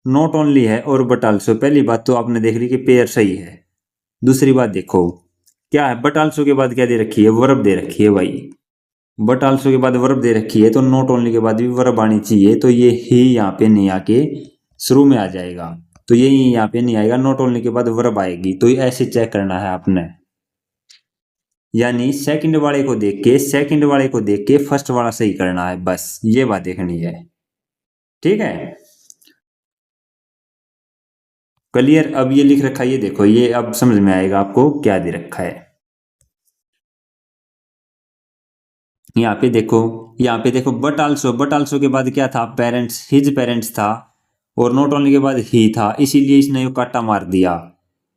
नॉट ओनली है और बट आल्सो। पहली बात तो आपने देख ली कि पेयर सही है। दूसरी बात देखो क्या है, बट आल्सो के बाद क्या दे रखी है, वर्ब दे रखी है भाई। बट आल्सो के बाद वर्ब दे रखी है तो नॉट ओनली के बाद भी वर्ब आनी चाहिए, तो ये ही यहाँ पे नहीं आके शुरू में आ जाएगा, तो ये यहाँ पे नहीं आएगा, नॉट ओनली के बाद वर्ब आएगी। तो ये ऐसे चेक करना है आपने, यानी सेकंड वाले को देख के फर्स्ट वाला सही करना है, बस ये बात देखनी है। ठीक है, क्लियर। अब ये लिख रखा है, ये देखो, ये अब समझ में आएगा आपको क्या दे रखा है। यहाँ पे देखो बट आल्सो के बाद क्या था, पेरेंट्स, हिज पेरेंट्स था, और नॉट ओनली के बाद ही था, इसीलिए इसने यो काटा मार दिया।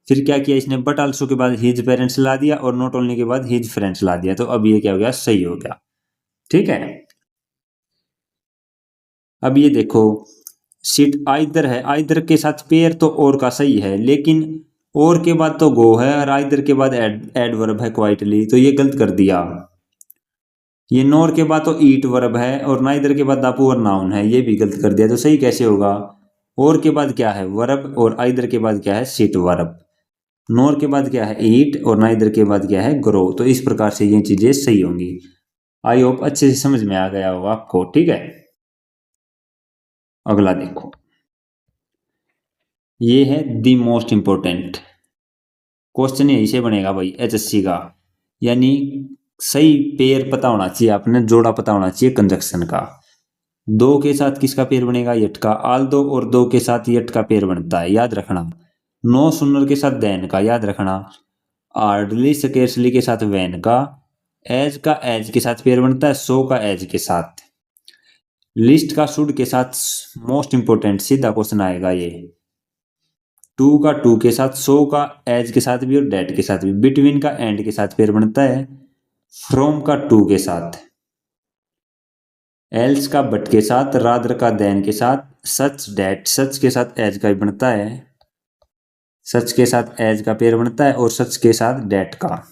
फिर क्या किया इसने, बट आल्सो के बाद हिज पेरेंट्स ला दिया और नॉट ओनली के बाद हिज फ्रेंड्स ला दिया, तो अब ये क्या हो गया, सही हो गया। ठीक है, अब ये देखो, सिट आइदर है, आइदर के साथ पेयर तो और का सही है, लेकिन और के बाद तो गो है और आइदर के बाद एडवर्ब है क्वाइटली, तो ये गलत कर दिया। ये नोर के बाद तो ईट वर्ब है और नाइदर के बाद दापू और नाउन है, ये भी गलत कर दिया। तो सही कैसे होगा, और के बाद क्या है, वर्ब, और आइदर के बाद क्या है, सिट वर्ब। नोर के बाद क्या है, ईट, और नाइदर के बाद क्या है, ग्रो। तो इस प्रकार से ये चीजें सही होंगी। आई होप अच्छे से समझ में आ गया होगा आपको। ठीक है, अगला देखो, ये है द मोस्ट इंपोर्टेंट क्वेश्चन, यही से बनेगा भाई एचएससी का। यानी सही पेयर पता होना चाहिए आपने, जोड़ा पता होना चाहिए कंजक्शन का। दो के साथ किसका पेयर बनेगा, यट का। आल दो और दो के साथ यट का पेयर बनता है, याद रखना। नो सुनर के साथ देन का, याद रखना। आर्डली स्केर्सली के साथ वैन का। एज का एज के साथ पेयर बनता है, सो का एज के साथ। लिस्ट का शुड के साथ, मोस्ट इंपोर्टेंट सीधा क्वेश्चन आएगा ये। टू का टू के साथ, सो का एज के साथ भी और डेट के साथ भी। बिटवीन का एंड के साथ पेयर बनता है, फ्रॉम का टू के साथ। एल्स का बट के साथ, रादर का देन के साथ। सच डेट, सच के साथ एज का भी बनता है, सच के साथ एज का पेयर बनता है, और सच के साथ डेट का।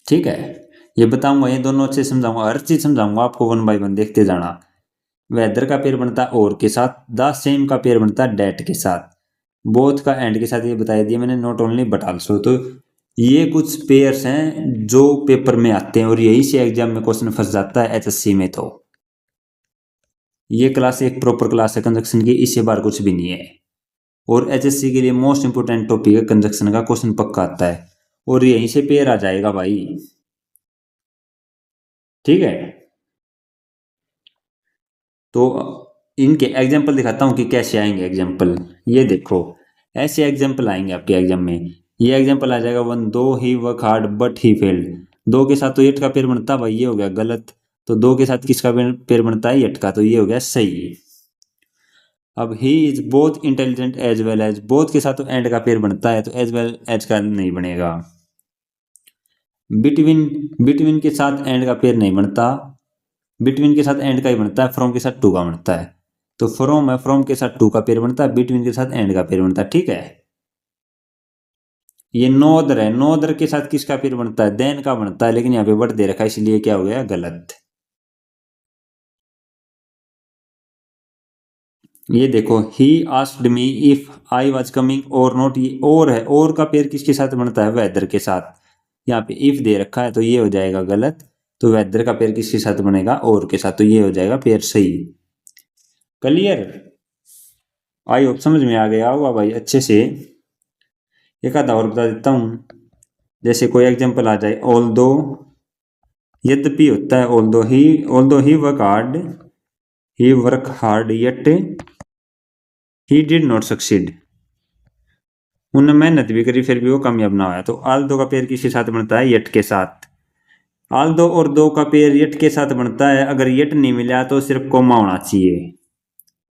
ठीक है, ये बताऊंगा, ये दोनों अच्छे समझाऊंगा, हर चीज समझाऊंगा आपको, वन बाय वन देखते जाना। वेदर का पेयर बनता है और के साथ। द सेम का पेयर बनता है डेट के साथ। बोथ का एंड के साथ, ये बता दिया मैंने, नॉट ओनली बट आल्सो। तो ये कुछ पेयर्स हैं जो पेपर में आते हैं और यही से एग्जाम में क्वेश्चन फंस जाता है एचएससी में। तो ये क्लास एक प्रॉपर क्लास है कंजक्शन की, इससे बार कुछ भी नहीं है। और एचएससी के लिए मोस्ट इंपोर्टेंट टॉपिक है कंजक्शन का, क्वेश्चन पक्का आता है और यहीं से पेयर आ जाएगा भाई। ठीक है, तो इनके एग्जाम्पल दिखाता हूँ कि कैसे आएंगे एग्जाम्पल। ये देखो, ऐसे एग्जाम्पल आएंगे आपके एग्जाम में। ये एग्जाम्पल आ जाएगा, one, though he work hard but he failed. Though के साथ तो यट का पेयर बनता है भाई, ये हो गया गलत। तो दो के साथ किसका पेयर बनता है, यट का, तो ये हो गया सही। अब he is both intelligent as well as, both के साथ तो एंड का पेयर बनता है, तो एज वेल एज का नहीं बनेगा। बिटवीन, बिटवीन के साथ एंड का पेयर नहीं बनता, बिटवीन के साथ एंड का ही बनता है, फ्रॉम के साथ टू का बनता है। तो फ्रॉम है, फ्रॉम के साथ टू का पेयर बनता है, बिटवीन के साथ एंड का पेयर बनता है। ठीक है, ये नोदर है, नोदर के साथ किसका पेयर बनता है, देन का बनता है, लेकिन यहाँ पे बट दे रखा है, इसलिए क्या हो गया, गलत। ये देखो, he asked me if I was coming और नॉट, ये और है, और का पेयर किसके साथ बनता है, वेदर के साथ। यहाँ पे इफ दे रखा है तो ये हो जाएगा गलत। तो वेदर का पेयर किसके साथ बनेगा, और के साथ, तो ये हो जाएगा पेयर सही। क्लियर, आई होप समझ में आ गया होगा भाई अच्छे से। एक आधा और बता देता हूं, जैसे कोई एग्जांपल आ जाए, ऑल्दो, यद्यपि होता है although he work hard yet he did not succeed. उन्होंने मेहनत भी करी फिर भी वो कामयाब ना हुआ। तो ऑल्दो का पेयर किसके साथ बनता है, येट के साथ। ऑल्दो और दो का पेयर येट के साथ बनता है, अगर येट नहीं मिला तो सिर्फ कोमा होना चाहिए,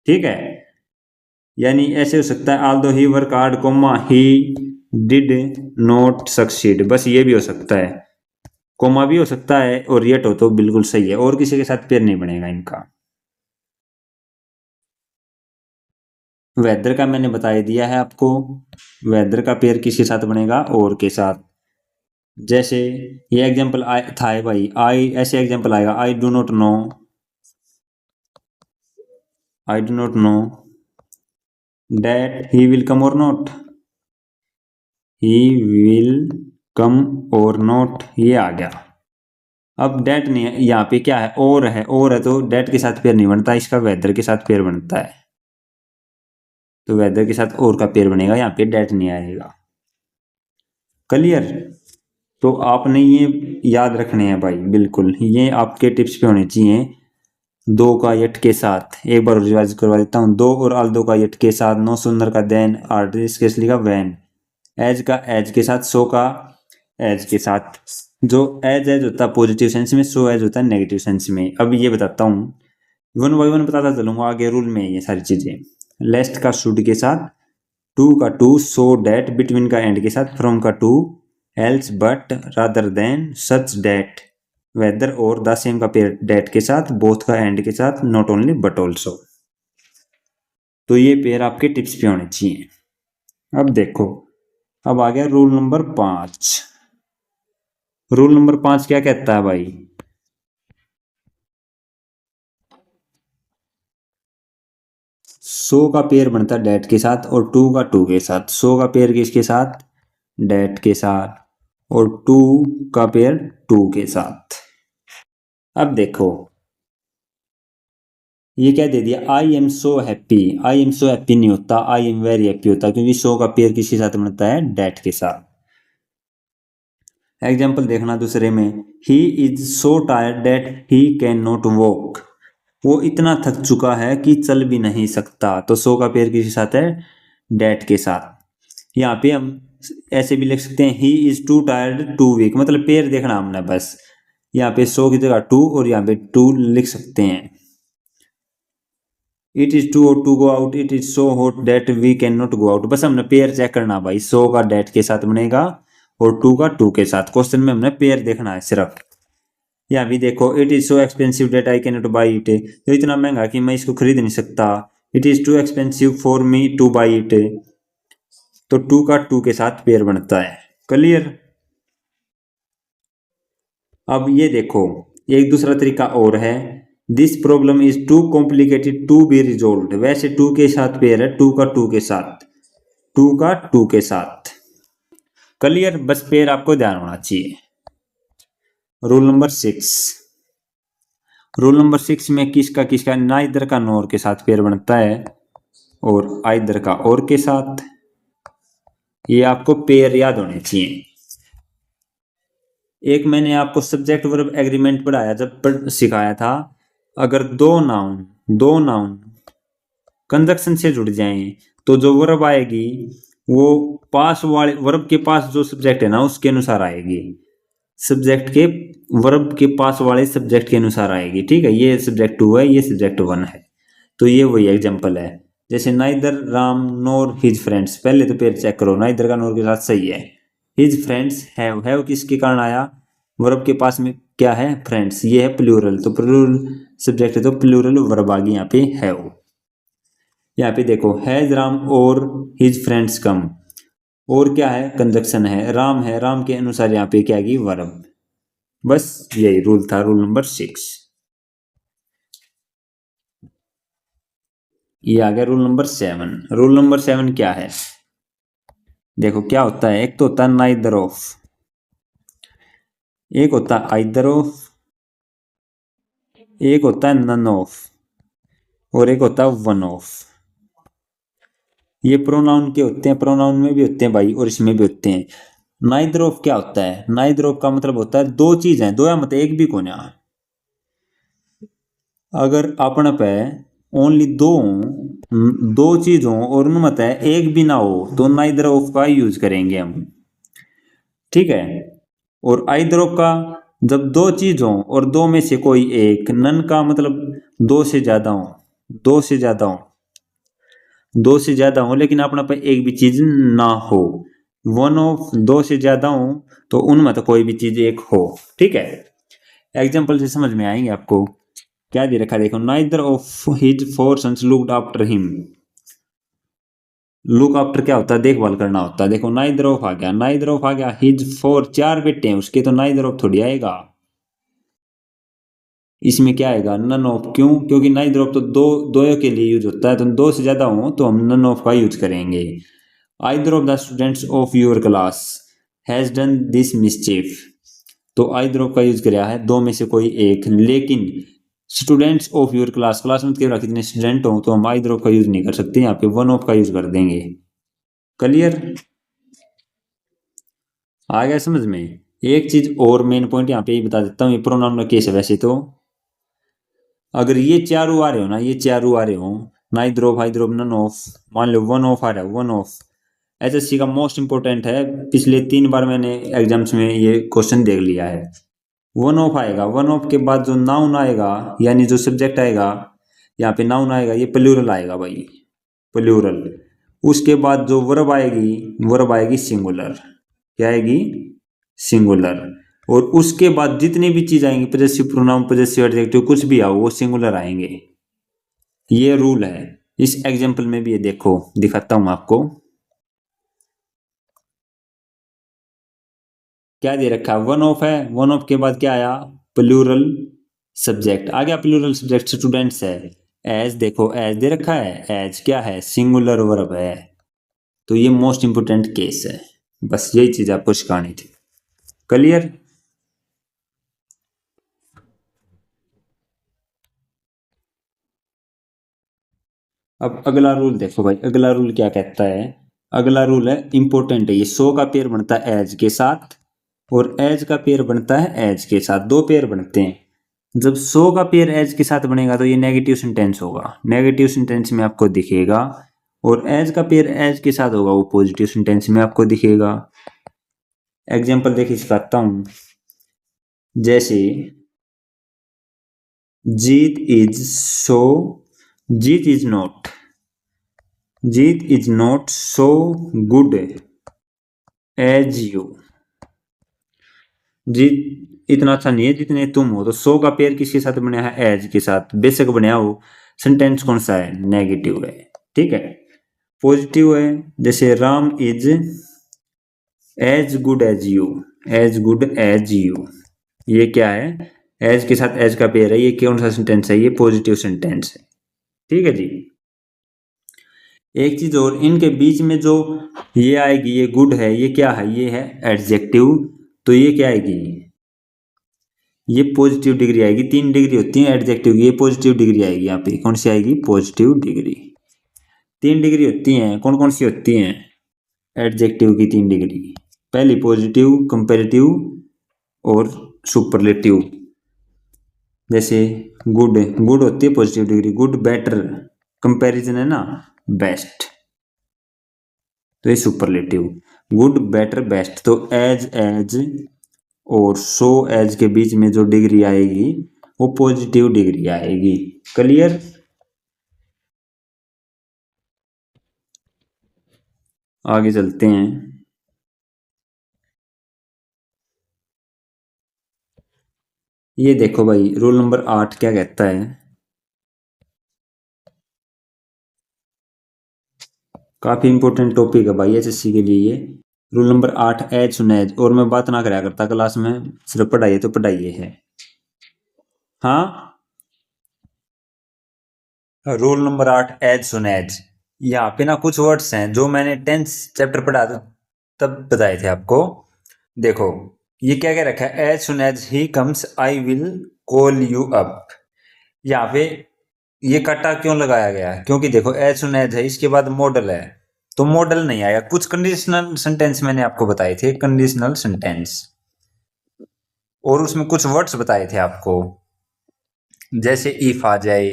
ठीक है। यानी ऐसे हो सकता है, although he work hard comma he did not succeed, बस ये भी हो सकता है, कोमा भी हो सकता है, और येट हो तो बिल्कुल सही है, और किसी के साथ पेयर नहीं बनेगा इनका। वेदर का मैंने बता दिया है आपको, वेदर का पेयर किसके साथ बनेगा, और के साथ। जैसे ये एग्जांपल था भाई, आई, ऐसे एग्जांपल आएगा, I do not know that he will come और नॉट, ही विल कम और नॉट, ये आ गया। अब डेट नहीं है, यहाँ पे क्या है, और है तो डेट के साथ पेयर नहीं बनता, इसका वेदर के साथ पेयर बनता है, तो वेदर के साथ और का पेयर बनेगा, यहाँ पे डेट नहीं आएगा। क्लियर, तो आपने ये याद रखने हैं भाई, बिल्कुल ये आपके टिप्स पे होने चाहिए। दो का यट के साथ, एक बार रिवाइज करवा देता हूँ, दो और आल दो का यट के साथ, नो सुंदर का देन, आर्टिस्ट केसली का वैन, एज का एज के साथ, सो का एज के साथ। जो एज होता है पॉजिटिव सेंस में, सो एज होता है नेगेटिव सेंस में। अब ये बताता हूँ, वन बाई वन बताता चलूंगा, आगे रूल में ये सारी चीजें। लेस्ट का शुड के साथ, टू का टू, सो डेट, बिटवीन का एंड के साथ, फ्रॉम का to, else but, rather than, such that, whether और द सेम का पेयर डेट के साथ, बोथ का एंड के साथ, नॉट ओनली बट ऑल्सो। तो ये पेयर आपके टिप्स पे होने चाहिए। अब देखो, अब आ गया रूल नंबर 5। रूल नंबर 5 क्या कहता है भाई, सो का पेयर बनता है डेट के साथ और टू का टू के साथ। सो का पेयर किसके साथ, डेट के साथ, और टू का पेयर टू के साथ। अब देखो ये क्या दे दिया, I am so happy, I am so happy नहीं होता, आई एम वेरी हैप्पी होता, क्योंकि सो का पेयर किसके साथ बनता है, डेट के साथ। एग्जाम्पल देखना दूसरे में, he is so tired that he can not walk, वो इतना थक चुका है कि चल भी नहीं सकता, तो सो का पेयर किसके साथ है, डेट के साथ। यहाँ पे हम ऐसे भी लिख सकते हैं, he is too tired to weak, मतलब पेयर देखना हमने बस, यहाँ पे सो की जगह टू और यहाँ पे टू लिख सकते हैं। It is too to go out, it is so hot that we can not go out, बस हमने पेयर चेक करना भाई, सो का डेट के साथ बनेगा और टू का टू के साथ। क्वेश्चन में हमने पेयर देखना है सिर्फ। यहाँ भी देखो, it is so expensive that I can not buy it, तो इतना महंगा कि मैं इसको खरीद नहीं सकता, it is too expensive for me to buy it, तो टू का टू के साथ पेयर बनता है। क्लियर, अब ये देखो एक दूसरा तरीका और है, this problem is too complicated to be resolve, वैसे टू के साथ पेयर है, टू का टू के साथ, टू का टू के साथ। क्लियर, बस पेयर आपको ध्यान होना चाहिए। रूल नंबर 6, रूल नंबर 6 में किसका नाइदर का नोर के साथ पेयर बनता है और आइदर का और के साथ, ये आपको पेयर याद होने चाहिए। एक मैंने आपको सब्जेक्ट वर्ब एग्रीमेंट पढ़ाया जब सिखाया था, अगर दो नाउन कंजक्शन से जुड़ जाएं तो जो वर्ब आएगी वो पास वाले वर्ब के पास जो सब्जेक्ट है ना उसके अनुसार आएगी, सब्जेक्ट के वर्ब के पास वाले सब्जेक्ट के अनुसार आएगी, ठीक है। ये सब्जेक्ट 2 है, ये सब्जेक्ट 1 है, तो ये वही एग्जांपल है। जैसे नाइदर राम नोर हिज फ्रेंड्स, पहले तो पेयर चेक करो, नाइदर का नोर के साथ सही है, हिज फ्रेंड्स हैव किसके कारण आया, वर्ब के पास में क्या है, फ्रेंड्स, ये है प्लूरल, तो प्लूरल सब्जेक्ट है तो प्लूरल वर्ब आ गई यहाँ पे हैव। यहाँ पे देखो, हैज राम और हिज फ्रेंड्स कम, और क्या है, कंजक्शन है, राम है, राम के अनुसार यहाँ पे क्या आएगी, वर्ब। बस यही रूल था, रूल नंबर 6। ये आ गया रूल नंबर 7। रूल नंबर 7 क्या है, देखो क्या होता है, एक तो होता है नाइदर ऑफ, एक होता है आइदर ऑफ, एक होता है नन ऑफ और एक होता है वन ऑफ। ये प्रोनाउन के होते हैं, प्रोनाउन में भी होते हैं भाई और इसमें भी होते हैं। नाइदर ऑफ क्या होता है? नाइदर ऑफ का मतलब होता है दो चीज है, दो या मतलब एक भी कोन्या। अगर अपन पे ओनली दो चीज हो और उनमें मत है एक भी ना हो तो नाइदर ऑफ का यूज करेंगे हम, ठीक है। और आइदर ऑफ का जब दो चीज हो और दो में से कोई एक, नन का मतलब दो से ज्यादा हो, दो से ज्यादा हो, दो से ज्यादा हो लेकिन अपना पे एक भी चीज ना हो। वन ऑफ दो से ज्यादा हो तो उनमें तो कोई भी चीज एक हो, ठीक है। एग्जाम्पल से समझ में आएंगे आपको। क्या दे रखा है देखो, neither of his four sons looked after him. Look after क्या होता है? देखभाल करना होता है। देखो नाइदर ऑफ आ गया, नाइदर ऑफ आ गया, हिज फोर चार बेटे हैं उसके, तो नाइदर ऑफ थोड़ी आएगा, इसमें क्या आएगा? None of. क्यों? क्योंकि नाइदर ऑफ तो दो के लिए यूज होता है, तो दो से ज्यादा हो तो हम नन ऑफ का यूज करेंगे। Either of the students of your class has done this मिसचिफ, तो आइदर ऑफ का यूज किया है दो में से कोई एक, लेकिन students of your class, class में कितने स्टूडेंट हो तो हम आइदर ऑफ का यूज नहीं कर सकते, यहाँ पे वन ऑफ का यूज कर देंगे। क्लियर? आ गया समझ में? एक चीज और मेन पॉइंट यहाँ पे ही बता देता हूँ, ये प्रोनाउन का केस है। वैसे तो अगर ये चारों आ रहे हो ना, ये चारों आ रहे हो, neither of, either of, none of, मान लो वन ऑफ आ रहा है, वन ऑफ एसएससी का मोस्ट इंपोर्टेंट है, पिछले 3 बार मैंने एग्जाम्स में ये क्वेश्चन देख लिया है। वन ऑफ आएगा, वन ऑफ के बाद जो नाउन आएगा यानी जो सब्जेक्ट आएगा, यहाँ पे नाउन आएगा, ये प्लूरल आएगा भाई, प्लूरल। उसके बाद जो वर्ब आएगी, वर्ब आएगी सिंगुलर। क्या आएगी? सिंगुलर। और उसके बाद जितनी भी चीज आएंगी, पॉजेसिव प्रोनाउन, पॉजेसिव एडजेक्टिव, कुछ भी आओ वो सिंगुलर आएंगे। ये रूल है। इस एग्जांपल में भी ये देखो, दिखाता हूं आपको क्या दे रखा है। वन ऑफ है, वन ऑफ के बाद क्या आया? प्लूरल सब्जेक्ट आ गया, प्लूरल सब्जेक्ट स्टूडेंट्स है। एज देखो, एज दे रखा है, एज क्या है? सिंगुलर वर्ब है। तो ये मोस्ट इंपोर्टेंट केस है। बस यही चीज आपको सिखानी थी। क्लियर? अब अगला रूल देखो भाई, अगला रूल क्या कहता है। अगला रूल है, इंपोर्टेंट है ये। सो का पेयर बनता है एज के साथ और एज का पेयर बनता है एज के साथ, दो पेयर बनते हैं। जब सो का पेयर एज के साथ बनेगा तो ये नेगेटिव सेंटेंस होगा, नेगेटिव सेंटेंस में आपको दिखेगा। और एज का पेयर एज के साथ होगा वो पॉजिटिव सेंटेंस में आपको दिखेगा। एग्जांपल देखिए सिखाता हूं। जैसे Jeet is so, Jeet is not, Jeet is not so good as you. Jeet इतना अच्छा नहीं है जितने तुम हो, तो सो का पेयर किसके साथ बना है? एज के साथ। बेशक बनाया हो, सेंटेंस कौन सा है? नेगेटिव है, ठीक है। पॉजिटिव है, जैसे Ram is as good as you, as good as you. ये क्या है? एज के साथ एज का पेयर है। ये कौन सा सेंटेंस है? ये पॉजिटिव सेंटेंस है, ठीक है जी। एक चीज और, इनके बीच में जो ये आएगी, ये गुड है, ये क्या है? ये है एडजेक्टिव। तो ये क्या आएगी? ये पॉजिटिव डिग्री आएगी। 3 डिग्री होती है एडजेक्टिव की, ये पॉजिटिव डिग्री आएगी। यहाँ पे कौन सी आएगी? Positive degree. 3 डिग्री होती हैं, कौन कौन सी होती हैं? एडजेक्टिव की 3 डिग्री। पहली पॉजिटिव, कंपेरेटिव और सुपरलेटिव। जैसे गुड, गुड होती है positive degree, good better, comparison है ना, बेस्ट, तो ये सुपरलेटिव। Good better best. तो एज एज और सो एज के बीच में जो डिग्री आएगी वो पॉजिटिव डिग्री आएगी। क्लियर? आगे चलते हैं। ये देखो भाई, रूल नंबर 8 क्या कहता है। काफी इंपॉर्टेंट टॉपिक है भाई एसएससी के लिए ये। Rule number 8, as soon as. और मैं बात ना कराया करता क्लास में, सिर्फ पढ़ाइए तो पढ़ाइए है। हाँ, rule number 8, as soon as. यहाँ पे ना कुछ वर्ड्स हैं जो मैंने 10th चैप्टर पढ़ा था तब बताए थे आपको। देखो ये क्या क्या रखा है, as soon as he comes I will call you up. यहाँ पे ये कट्टा क्यों लगाया गया है, क्योंकि देखो एज सुन एज है, इसके बाद मॉडल है, तो मॉडल नहीं आएगा। कुछ कंडीशनल सेंटेंस मैंने आपको बताए थे, कंडीशनल सेंटेंस, और उसमें कुछ वर्ड्स बताए थे आपको, जैसे इफ आ जाए,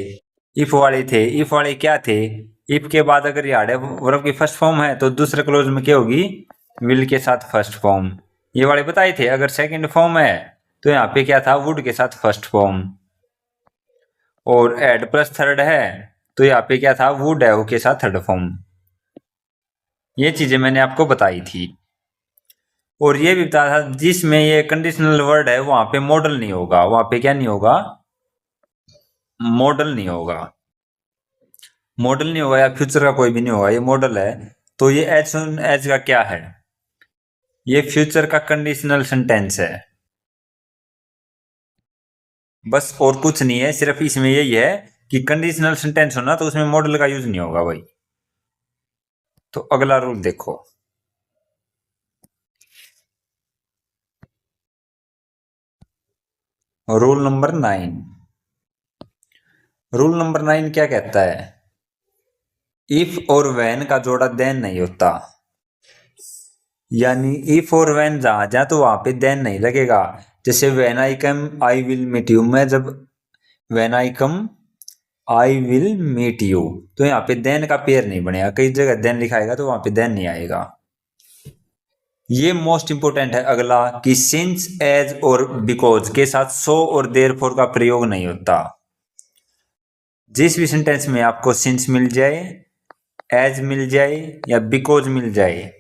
इफ वाले थे। इफ वाले क्या थे, इफ के बाद अगर यार्ड है वर्ब की फर्स्ट फॉर्म है तो दूसरे क्लोज में क्या होगी, विल के साथ फर्स्ट फॉर्म। ये वाले बताए थे। अगर सेकंड फॉर्म है तो यहाँ पे क्या था, वुड के साथ फर्स्ट फॉर्म। और एड प्लस थर्ड है तो यहाँ पे क्या था, वुड है के साथ थर्ड फॉर्म। ये चीजें मैंने आपको बताई थी। और ये भी बताया था जिसमें ये कंडीशनल वर्ड है वहां पे मॉडल नहीं होगा, वहां पे क्या नहीं होगा, मॉडल नहीं होगा। मॉडल नहीं होगा या फ्यूचर का कोई भी नहीं होगा, ये मॉडल है। तो ये एज सुन एज का क्या है, ये फ्यूचर का कंडीशनल सेंटेंस है बस, और कुछ नहीं है। सिर्फ इसमें यही है कि कंडीशनल सेंटेंस होना तो उसमें मॉडल का यूज नहीं होगा भाई। तो अगला रूल देखो, रूल नंबर 9। रूल नंबर 9 क्या कहता है, इफ और व्हेन का जोड़ा देन नहीं होता। यानी इफ और व्हेन जहां जा तो वहां पे देन नहीं लगेगा। जैसे when I come I will meet you, मैं जब when I come I will meet you, तो यहाँ पे देन का पेयर नहीं बनेगा। कई जगह देन लिखाएगा तो वहां पे देन नहीं आएगा। ये मोस्ट इंपोर्टेंट है अगला, कि सिंस एज और बिकॉज के साथ सो और देयरफॉर का प्रयोग नहीं होता। जिस भी सेंटेंस में आपको सिंस मिल जाए, एज मिल जाए या बिकॉज मिल जाए,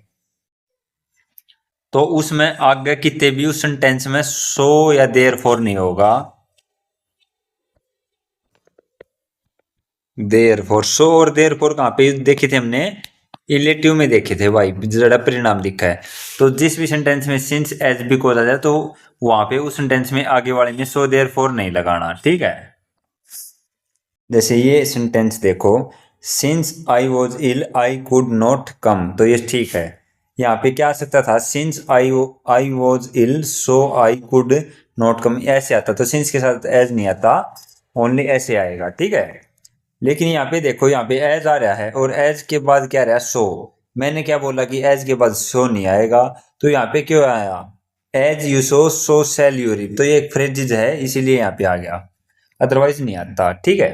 तो उसमें आगे कितने भी उस सेंटेंस में सो या देयरफॉर नहीं होगा। देयरफॉर, सो और देयरफॉर कहां पे देखे थे हमने, इलेटिव में देखे थे भाई, जरा परिणाम लिखा है। तो जिस भी सेंटेंस में सिंस एज बिकॉज आ जाए तो वहां पे उस सेंटेंस में आगे वाले में सो देयरफॉर नहीं लगाना, ठीक है। जैसे ये सेंटेंस देखो, since I was ill I could not come, तो ये ठीक है। यहाँ पे क्या आ सकता था, since I was ill so I could not come, ऐसे आता। तो सिंस के साथ एज नहीं आता, ओनली ऐसे आएगा, ठीक है। लेकिन यहाँ पे देखो, यहाँ पे एज आ रहा है और एज के बाद क्या रहा है, सो। मैंने क्या बोला कि एज के बाद सो नहीं आएगा, तो यहाँ पे क्यों आया, as you sow shall you reap, तो ये एक फ्रेजिज है इसीलिए यहाँ पे आ गया, अदरवाइज नहीं आता, ठीक है।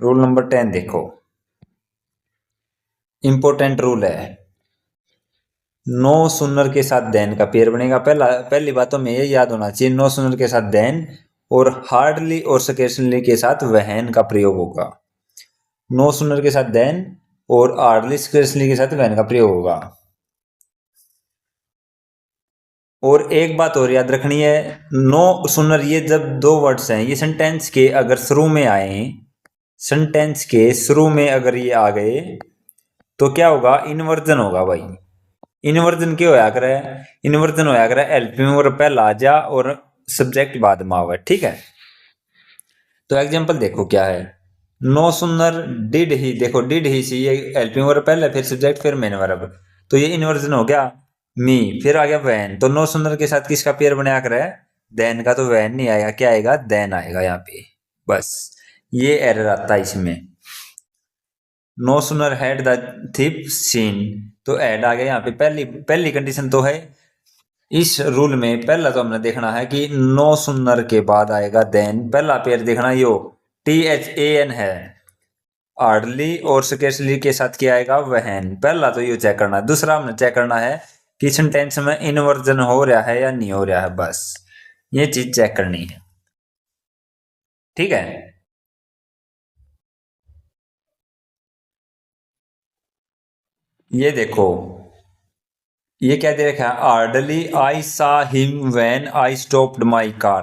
रूल नंबर 10 देखो, इंपॉर्टेंट रूल है, नो सुनर के साथ देन का पेयर बनेगा। पहली बात तो में ये याद होना चाहिए, नो सुनर के साथ देन और हार्डली और सकेशनली के साथ वहन का प्रयोग होगा। नो सुनर के साथ देन और हार्डली सकेशनली के साथ वहन का प्रयोग होगा। और एक बात और याद रखनी है, नो सुनर ये जब दो वर्ड्स हैं, ये सेंटेंस के अगर शुरू में आए, सेंटेंस के शुरू में अगर ये आ गए तो क्या होगा, इनवर्जन होगा भाई। इनवर्जन क्यों होया करे, इनवर्जन होया करे एलपी में और पहला आ जा और सब्जेक्ट बाद में आवे, ठीक है। तो एग्जांपल देखो क्या है, नो सुनर डिड ही, देखो डिड ही सी, ये एलपी में पहले फिर सब्जेक्ट फिर मेन वर्ब, तो ये इनवर्जन हो गया मी, फिर आ गया वैन। तो नो सुनर के साथ किसका पेयर बनाया करे, देन का, तो वैन नहीं आएगा, क्या आएगा, देन आएगा यहाँ पे। बस ये एरर आता है इसमें। No sooner had the thief seen, तो ऐड आ गया यहाँ पे। पहली पहली कंडीशन तो है इस रूल में, पहला तो हमने देखना है कि नो सुनर के बाद आएगा देन, पहला पेयर देखना यो THAN है, हार्डली और स्केर्सली के साथ क्या आएगा, वहन। पहला तो ये चेक करना है। दूसरा हमने चेक करना है कि सेंटेंस में इनवर्जन हो रहा है या नहीं हो रहा है, बस ये चीज चेक करनी है, ठीक है। ये देखो, ये क्या दे रखा है, हार्डली आई सा him when I stopped my car.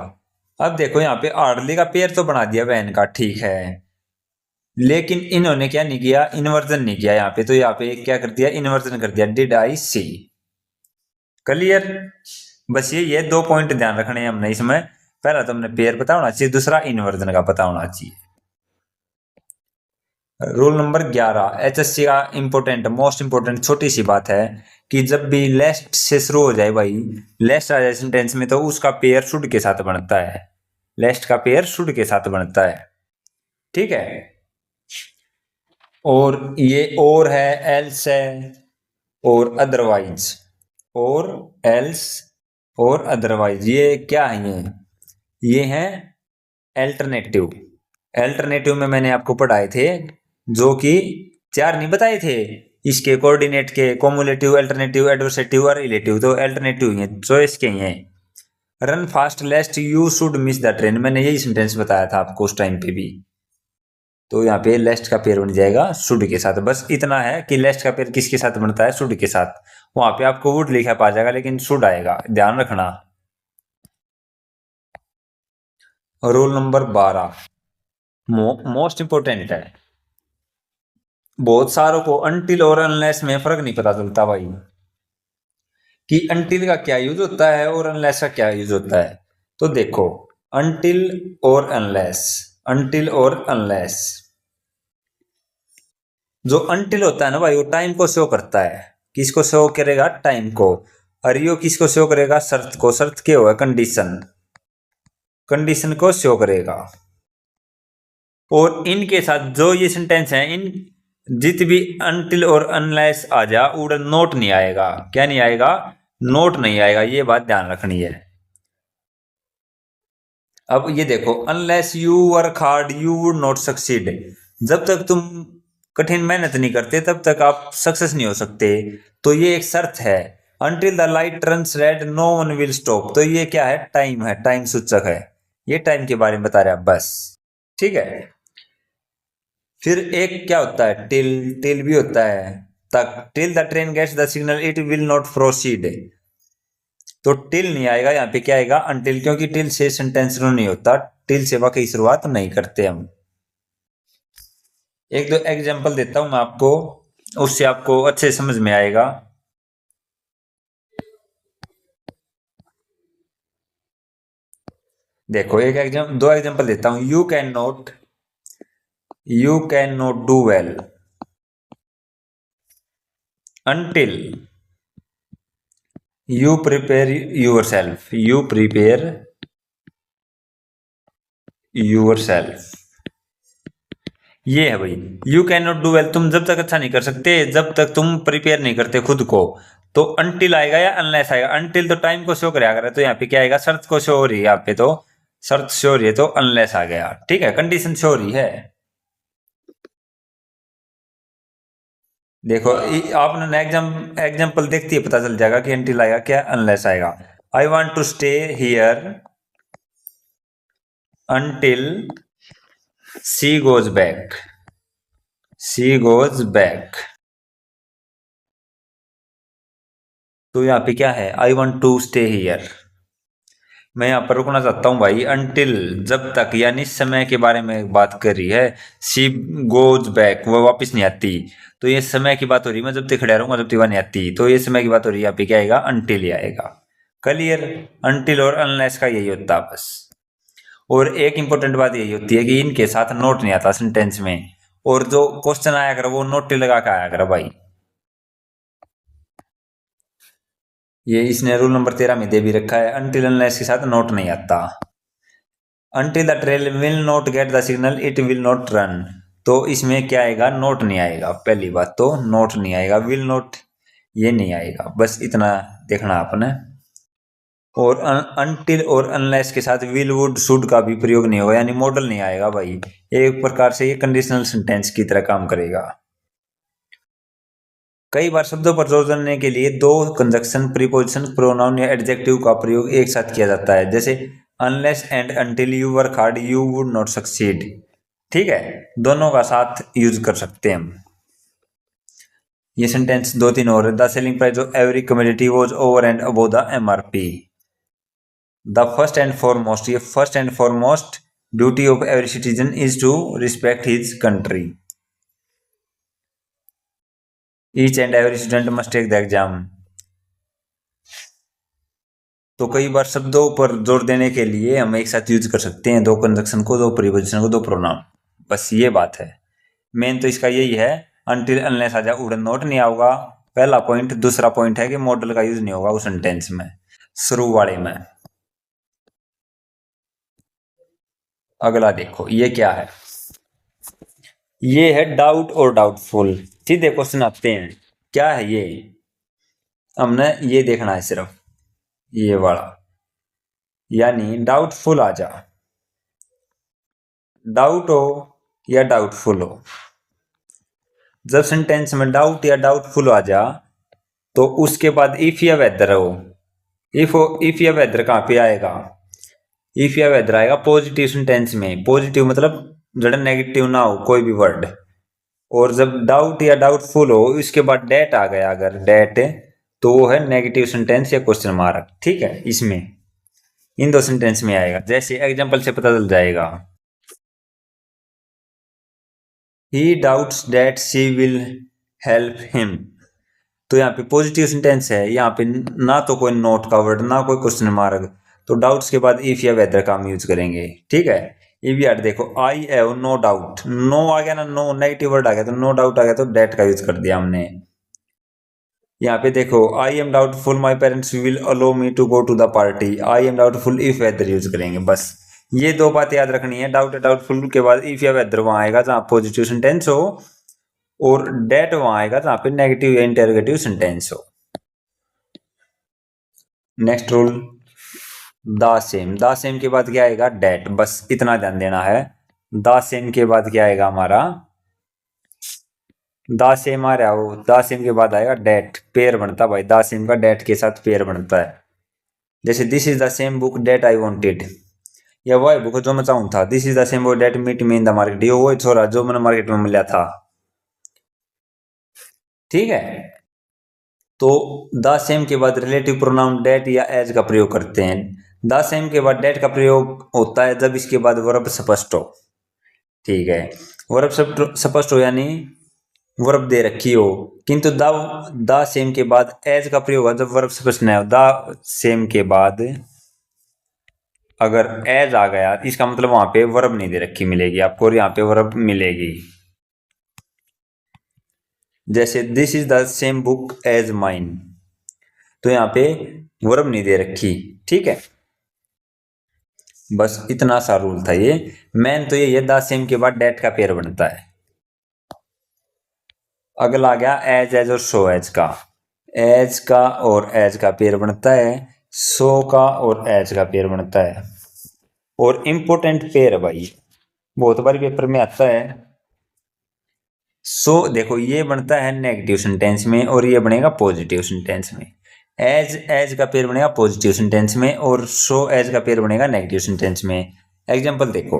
अब देखो यहाँ पे हार्डली का पेयर तो बना दिया वैन का, ठीक है, लेकिन इन्होंने क्या नहीं किया, इन्वर्जन नहीं किया यहाँ पे। तो यहाँ पे क्या कर दिया, इन्वर्जन कर दिया, डिड आई सी। क्लियर, बस ये 2 पॉइंट ध्यान रखने हैं हमने इसमें। पहला तो हमने पेयर पता होना चाहिए, दूसरा इन्वर्जन का पता होना चाहिए। रूल नंबर 11 HSC का इंपोर्टेंट, मोस्ट इंपोर्टेंट छोटी सी बात है कि जब भी लेस्ट से शुरू हो जाए भाई, लेस्ट आ जाए सेंटेंस में, तो उसका पेयर शुड के साथ बनता है। लेस्ट का पेयर शुड के साथ बनता है। ठीक है, और ये और है, एल्स है, और अदरवाइज, और एल्स और अदरवाइज, ये क्या है? ये हैं अल्टरनेटिव। अल्टरनेटिव में मैंने आपको पढ़ाए थे, जो कि 4 नहीं बताए थे इसके, कोऑर्डिनेट के, कॉमुलेटिव, अल्टरनेटिव, एडवर्सेटिव और इलेटिव। तो अल्टरनेटिव ही है, चॉइस के ही है। Run fast लेस्ट you should miss the train, मैंने यही सेंटेंस बताया था आपको उस टाइम पे भी। तो यहाँ पे लेस्ट का पेयर बन जाएगा शुड के साथ। बस इतना है कि लेस्ट का पेयर किसके साथ बनता है? शुड के साथ। वहां पे आपको वुड लिखा पा जाएगा, लेकिन शुड आएगा, ध्यान रखना। रूल नंबर 12 मोस्ट इंपोर्टेंट है। बहुत सारों को अनटिल और अनलेस में फर्क नहीं पता चलता भाई, कि अनटिल का क्या यूज होता है और अनलेस का क्या यूज होता है। तो देखो, अनटिल और अनलेस, अनटिल और अनलेस, जो अनटिल होता है ना भाई, वो टाइम को शो करता है। किसको शो करेगा? टाइम को। और यो किसको शो करेगा? शर्त को। शर्त क्या होगा? कंडीशन, कंडीशन को शो करेगा। और इनके साथ जो ये सेंटेंस है, इन जित भी अनटिल और अनलेस आ जा, उड़ नोट नहीं आएगा। क्या नहीं आएगा? नोट नहीं आएगा। ये बात ध्यान रखनी है। अब ये देखो, unless you work hard you would not succeed. जब तक तुम कठिन मेहनत नहीं करते तब तक आप सक्सेस नहीं हो सकते। तो ये एक शर्त है। Until the light turns red no one will stop. तो ये क्या है? टाइम है, टाइम सूचक है। ये टाइम के बारे में बता रहा है बस। ठीक है। फिर एक क्या होता है? टिल, टिल भी होता है तक। Till the train gets the signal it will not proceed. तो टिल नहीं आएगा यहाँ पे, क्या आएगा? अनटिल, क्योंकि टिल से सेंटेंस शुरू नहीं होता, टिल से वाकई शुरुआत नहीं करते हम। एक दो एग्जांपल देता हूं मैं आपको, उससे आपको अच्छे समझ में आएगा। देखो, दो एग्जांपल देता हूं। You can not do well until you prepare yourself. You prepare yourself, ये है भाई। You can not do well, तुम जब तक अच्छा नहीं कर सकते जब तक तुम प्रिपेयर नहीं करते खुद को। तो अनटिल आएगा या अनलेस आएगा? अनटिल तो टाइम को शो करेगा, तो यहाँ पे क्या आएगा? शर्त को शो हो रही है यहाँ पे, तो शर्त शो हो रही है, तो अनलेस आ गया। ठीक है, कंडीशन शो हो रही है। देखो, आपने एग्जाम्पल देखती है, पता चल जाएगा कि अनटिल आएगा क्या, अनलेस आएगा। I want to stay here until she goes back. She goes back, तो यहाँ पे क्या है? I want to stay here. मैं यहाँ पर रुकना चाहता हूँ भाई, अनटिल, जब तक, यानी समय के बारे में बात कर रही है। शी गोज बैक, वो वापस नहीं आती। तो ये समय की बात हो रही है, मैं जब तक खड़ा रहूंगा जब तक वह नहीं आती, तो ये समय की बात हो रही है। यहाँ पे क्या आएगा? अनटिल ही आएगा। क्लियर? अनटिल और अनलेस का यही होता है बस। और एक इंपॉर्टेंट बात यही होती है कि इनके साथ नोट नहीं आता सेंटेंस में। और जो क्वेश्चन आया करे वो नोट लगा के आया करे भाई। ये इसने रूल नंबर 13 में दे भी रखा है, अनटिल अनलेस के साथ नोट नहीं आता। Until the train will not get the signal it will not run. तो इसमें क्या आएगा? नोट नहीं आएगा। पहली बात तो नोट नहीं आएगा, विल नॉट ये नहीं आएगा। बस इतना देखना आपने। और अनटिल और अनलेस के साथ विल वुड शुड का भी प्रयोग नहीं होगा, यानी मॉडल नहीं आएगा भाई। एक प्रकार से ये कंडीशनल सेंटेंस की तरह काम करेगा। कई बार शब्दों पर जोर देने के लिए दो कंजक्शन, प्रीपोजिशन, प्रोनाउन या एडजेक्टिव का प्रयोग एक साथ किया जाता है, जैसे unless and until you work hard you would not succeed. ठीक है, दोनों का साथ यूज कर सकते हैं हम। ये सेंटेंस 2-3 और है। The selling price of every commodity was over and above the MRP. The first and foremost, ये first and foremost duty of every citizen is to respect his country. Each and every student must take the exam. तो कई बार शब्दों पर जोर देने के लिए हम एक साथ यूज कर सकते हैं, दो कंजक्शन को, दो प्रीपोजिशन को, दो प्रोनाउन। बस ये बात है। मेन तो इसका यही है, अनटिल अनलेस आ जाए उड़ नोट नहीं आऊगा, पहला पॉइंट। दूसरा पॉइंट है कि मॉडल का यूज नहीं होगा उस सेंटेंस में, शुरू वाले में। अगला देखो ये क्या है, ये है डाउट और डाउटफुल। सीधे क्वेश्चन आते हैं, क्या है ये, हमने ये देखना है सिर्फ ये वाला, यानी डाउटफुल आ जा, डाउट हो या डाउटफुल हो। जब सेंटेंस में डाउट या डाउटफुल आ जा तो उसके बाद इफ या वेदर हो। इफ या वेदर कहाँ पे आएगा, इफ या वेदर आएगा पॉजिटिव सेंटेंस में। पॉजिटिव मतलब जड़ा नेगेटिव ना हो कोई भी वर्ड। और जब डाउट या डाउटफुल हो इसके बाद डेट आ गया, अगर डेट तो वो है नेगेटिव सेंटेंस या क्वेश्चन मार्क। ठीक है, इसमें इन दो सेंटेंस में आएगा। जैसे एग्जांपल से पता चल जाएगा, ही doubts that she will help him. तो यहाँ पे पॉजिटिव सेंटेंस है, यहाँ पे ना तो कोई नोट का वर्ड ना कोई क्वेश्चन मार्क, तो डाउट्स के बाद इफ या वेदर का हम यूज करेंगे। ठीक है, इफ यार देखो I have no doubt, no आ गया ना, नो नेगेटिव वर्ड आ गया तो नो डाउट आ गया तो डेट का यूज कर दिया हमने। यहाँ पे देखो I am doubtful my parents will allow me to go to the party, I am doubtful if whether use करेंगे। बस ये दो बातें याद रखनी है, डाउट डाउटफुल के बाद इफ या वेदर वहां आएगा जहां पॉजिटिव सेंटेंस हो, और डेट वहां आएगा जहां पे नेगेटिव या इंटेरोगेटिव सेंटेंस हो। Next rule, the same. The same के बाद क्या आएगा, डेट। बस इतना ध्यान देना है। द सेम के बाद क्या आएगा हमारा, द सेम आ रहा हो, द सेम के बाद आएगा डेट। पेयर बनता भाई, द सेम का डेट के साथ पेयर बनता है। जैसे this is the same book that I wanted, या वही बुक जो मैं चाहूँ था। This is the same book that meet me in the market, ये वही छोरा जो मैंने मार्केट में मिला था। ठीक है, तो द सेम के बाद रिलेटिव प्रोनाउन डेट या एज का प्रयोग करते हैं। द सेम के बाद डेट का प्रयोग होता है जब इसके बाद वर्ब स्पष्ट हो। ठीक है, वर्ब स्पष्ट हो यानी वर्ब दे रखी हो, किंतु द सेम के बाद एज का प्रयोग होगा जब वर्ब स्पष्ट नहीं हो। द सेम के बाद अगर एज आ गया इसका मतलब वहां पे वर्ब नहीं दे रखी मिलेगी आपको, और यहाँ पे वर्ब मिलेगी। जैसे this is the same book as mine, तो यहाँ पे वर्ब नहीं दे रखी। ठीक है, बस इतना सा रूल था ये। मैन तो ये द सेम के बाद डेट का पेयर बनता है। अगला आ गया एज एज और सो एज का। एज का और एज का पेयर बनता है, सो का और एज का पेयर बनता है। और इंपॉर्टेंट पेयर है भाई, बहुत बार पेपर में आता है। सो देखो ये बनता है नेगेटिव सेंटेंस में और ये बनेगा पॉजिटिव सेंटेंस में। एज एज का पेयर बनेगा पॉजिटिव सेंटेंस में और सो एज का पेयर बनेगा नेगेटिव सेंटेंस में। एग्जांपल देखो,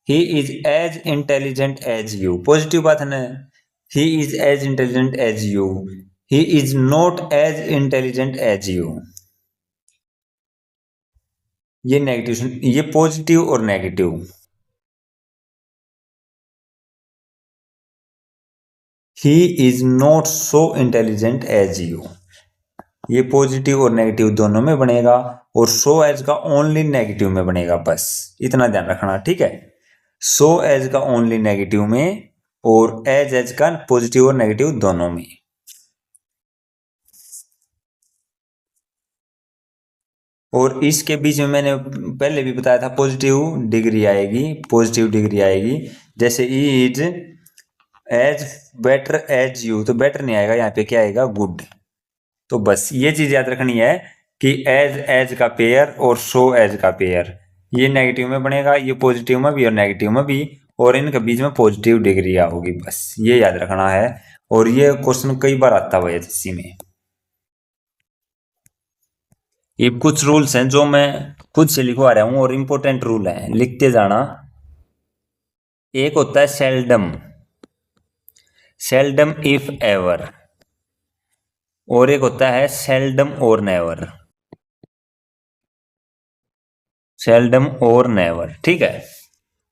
he is as intelligent as you, positive बात है ना। He is as intelligent as you, he is not as intelligent as you. ये नेगेटिव, ये पॉजिटिव और negative. He is not so intelligent as you, ये पॉजिटिव और नेगेटिव दोनों में बनेगा, और सो एज का ओनली नेगेटिव में बनेगा। बस इतना ध्यान रखना। ठीक है, सो एज का ओनली नेगेटिव में और एज एज का पॉजिटिव और नेगेटिव दोनों में। और इसके बीच में मैंने पहले भी बताया था पॉजिटिव डिग्री आएगी, पॉजिटिव डिग्री आएगी। जैसे is as better as you, तो बेटर नहीं आएगा, यहाँ पे क्या आएगा, गुड। तो बस ये चीज याद रखनी है कि एज एज का पेयर और सो एज का पेयर, ये नेगेटिव में बनेगा, ये पॉजिटिव में भी और नेगेटिव में भी, और इनके बीच में पॉजिटिव डिग्री होगी। बस ये याद रखना है। और ये क्वेश्चन कई बार आता है एसएससी में। ये कुछ रूल्स हैं जो मैं खुद से लिखवा रहा हूं और इंपॉर्टेंट रूल है, लिखते जाना। एक होता है सेल्डम, सेल्डम इफ एवर, और एक होता है सेल्डम और नेवर, सेल्डम और नेवर। ठीक है,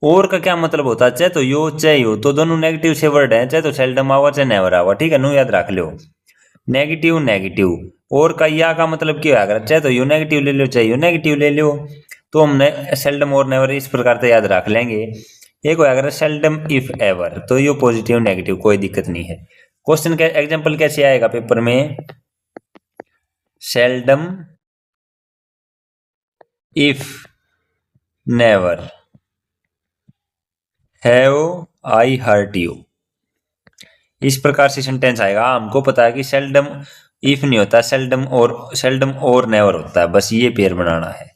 और का क्या मतलब होता है, चाहे तो यो चाहे यो, तो दोनों नेगेटिव से वर्ड है, चाहे तो सेल्डम आवा चाहे नेवर आवा। ठीक है, नो याद रख लो, नेगेटिव नेगेटिव। और का या का मतलब क्या है, चाहे तो यो नेगेटिव ले लो चाहे यो नेगेटिव ले लो, तो हमने सेल्डम और नेवर इस प्रकार से याद रख लेंगे। एक अगर सेल्डम इफ एवर, तो यो पॉजिटिव नेगेटिव कोई दिक्कत नहीं है। क्वेश्चन का एग्जांपल कैसे आएगा पेपर में, seldom if never, have I hurt you. इस प्रकार से सेंटेंस आएगा। हमको पता है कि सेल्डम इफ नहीं होता, सेल्डम और नेवर होता है। बस ये पेयर बनाना है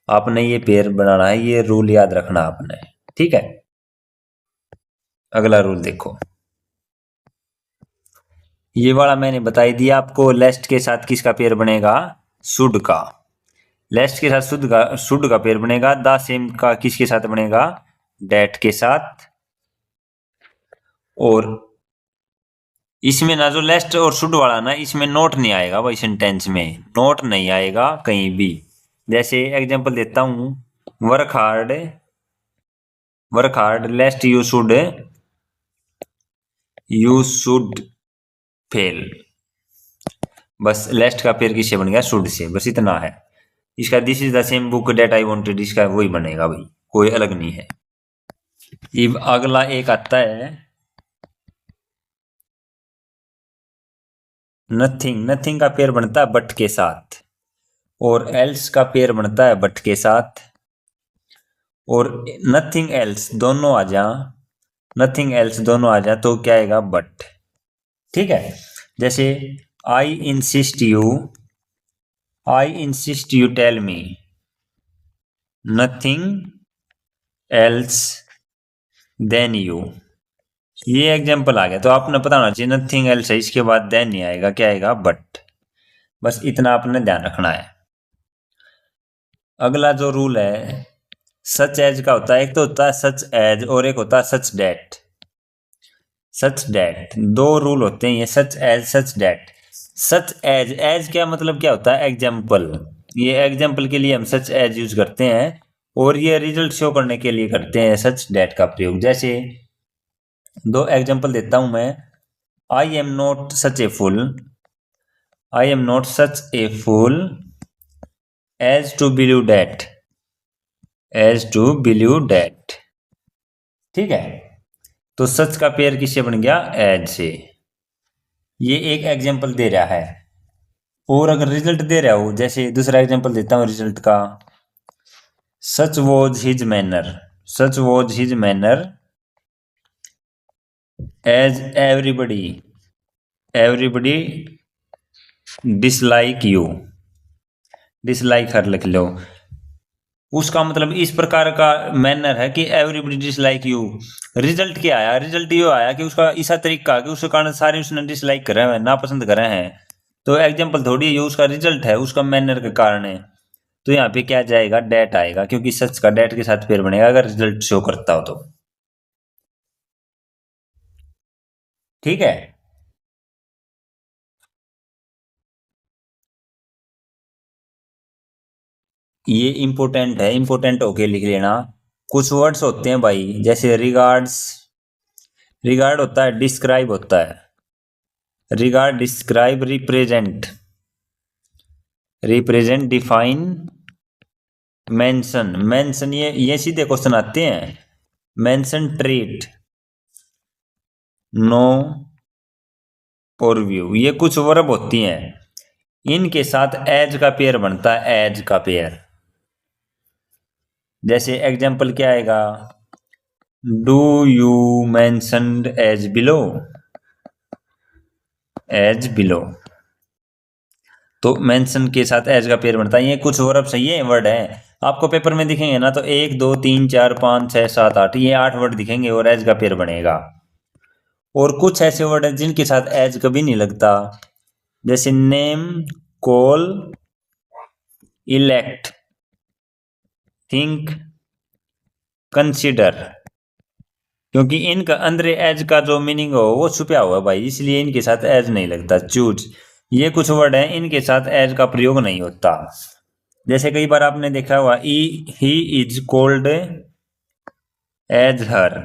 आपने, ये पेयर बनाना है, ये रूल याद रखना आपने। ठीक है, अगला रूल देखो, ये वाला मैंने बता ही दिया आपको। लेस्ट के साथ किसका पेयर बनेगा? शुड का। लेस्ट के साथ शुड का पेयर बनेगा। द सेम का किसके साथ बनेगा? डेट के साथ। और इसमें ना जो लेस्ट और शुड वाला ना, इसमें नोट नहीं आएगा भाई, सेंटेंस में नोट नहीं आएगा कहीं भी। जैसे एग्जांपल देता हूं, work hard लेस्ट you should fail. बस लेस्ट का पेयर किससे बन गया? Should say. बस इतना है इसका। This is the same book that I wanted, इसका वही बनेगा भाई, कोई अलग नहीं है। अब अगला एक आता है नथिंग का पेयर बनता है बट के साथ, और एल्स का पेयर बनता है बट के साथ, और नथिंग एल्स दोनों आ जा तो क्या आएगा? बट। ठीक है, जैसे I insist you tell me nothing else than you. ये एग्जाम्पल आ गया, तो आपने पता होना चाहिए नथिंग एल्स है, इसके बाद देन नहीं आएगा, क्या आएगा? बट। बस इतना आपने ध्यान रखना है। अगला जो रूल है सच एज का होता है। एक तो होता है सच एज और एक होता है सच डेट। दो रूल होते हैं ये, सच एज, सच डेट। सच एज क्या मतलब क्या होता है? एग्जाम्पल। ये एग्जाम्पल के लिए हम सच एज यूज करते हैं, और ये रिजल्ट शो करने के लिए करते हैं सच डेट का प्रयोग। जैसे दो एग्जाम्पल देता हूं मैं। I am not such a fool as to believe that. ठीक है, तो सच का पेयर किससे बन गया? एज से। ये एक एग्जाम्पल दे रहा है। और अगर रिजल्ट दे रहा हो, जैसे दूसरा एग्जाम्पल देता हूं रिजल्ट का। Such was his manner as everybody dislike her लिख लो। उसका मतलब इस प्रकार का मैनर है कि एवरीबडी डिसलाइक यू। रिजल्ट क्या आया? रिजल्ट ये आया कि उसका ऐसा तरीका कि उसके कारण सारे उसने डिसलाइक कर रहे हैं, नापसंद कर रहे हैं। तो एग्जाम्पल थोड़ी है, ये उसका रिजल्ट है, उसका मैनर के कारण है। तो यहाँ पे क्या जाएगा? डेट आएगा, क्योंकि सच का डेट के साथ पेयर बनेगा अगर रिजल्ट शो करता हो तो। ठीक है, ये इंपोर्टेंट होके लिख लेना। कुछ वर्ड्स होते हैं भाई, जैसे रिगार्ड होता है, डिस्क्राइब होता है। Regard, describe, represent, define, mention ये सीधे क्वेश्चन आते हैं। मेंशन, ट्रीट, नो और व्यू, ये कुछ वर्ब होती हैं। इनके साथ एज का पेयर बनता है, एज का पेयर। जैसे एग्जाम्पल क्या आएगा? Do you mentioned as below. तो मेंशन के साथ एज का पेयर बनता है। ये कुछ वर्ब सही है, वर्ड है। आपको पेपर में दिखेंगे ना तो 1 2 3 4 5 6 7 8, ये 8 वर्ड दिखेंगे और एज का पेयर बनेगा। और कुछ ऐसे वर्ड हैं जिनके साथ एज कभी नहीं लगता, जैसे name, call, elect, think, consider. क्योंकि इनका अंदर एज का जो मीनिंग हो वो छुपा हुआ है भाई, इसलिए इनके साथ एज नहीं लगता। चूज, ये कुछ वर्ड हैं इनके साथ एज का प्रयोग नहीं होता। जैसे कई बार आपने देखा हुआ ही इज कोल्ड एज हर,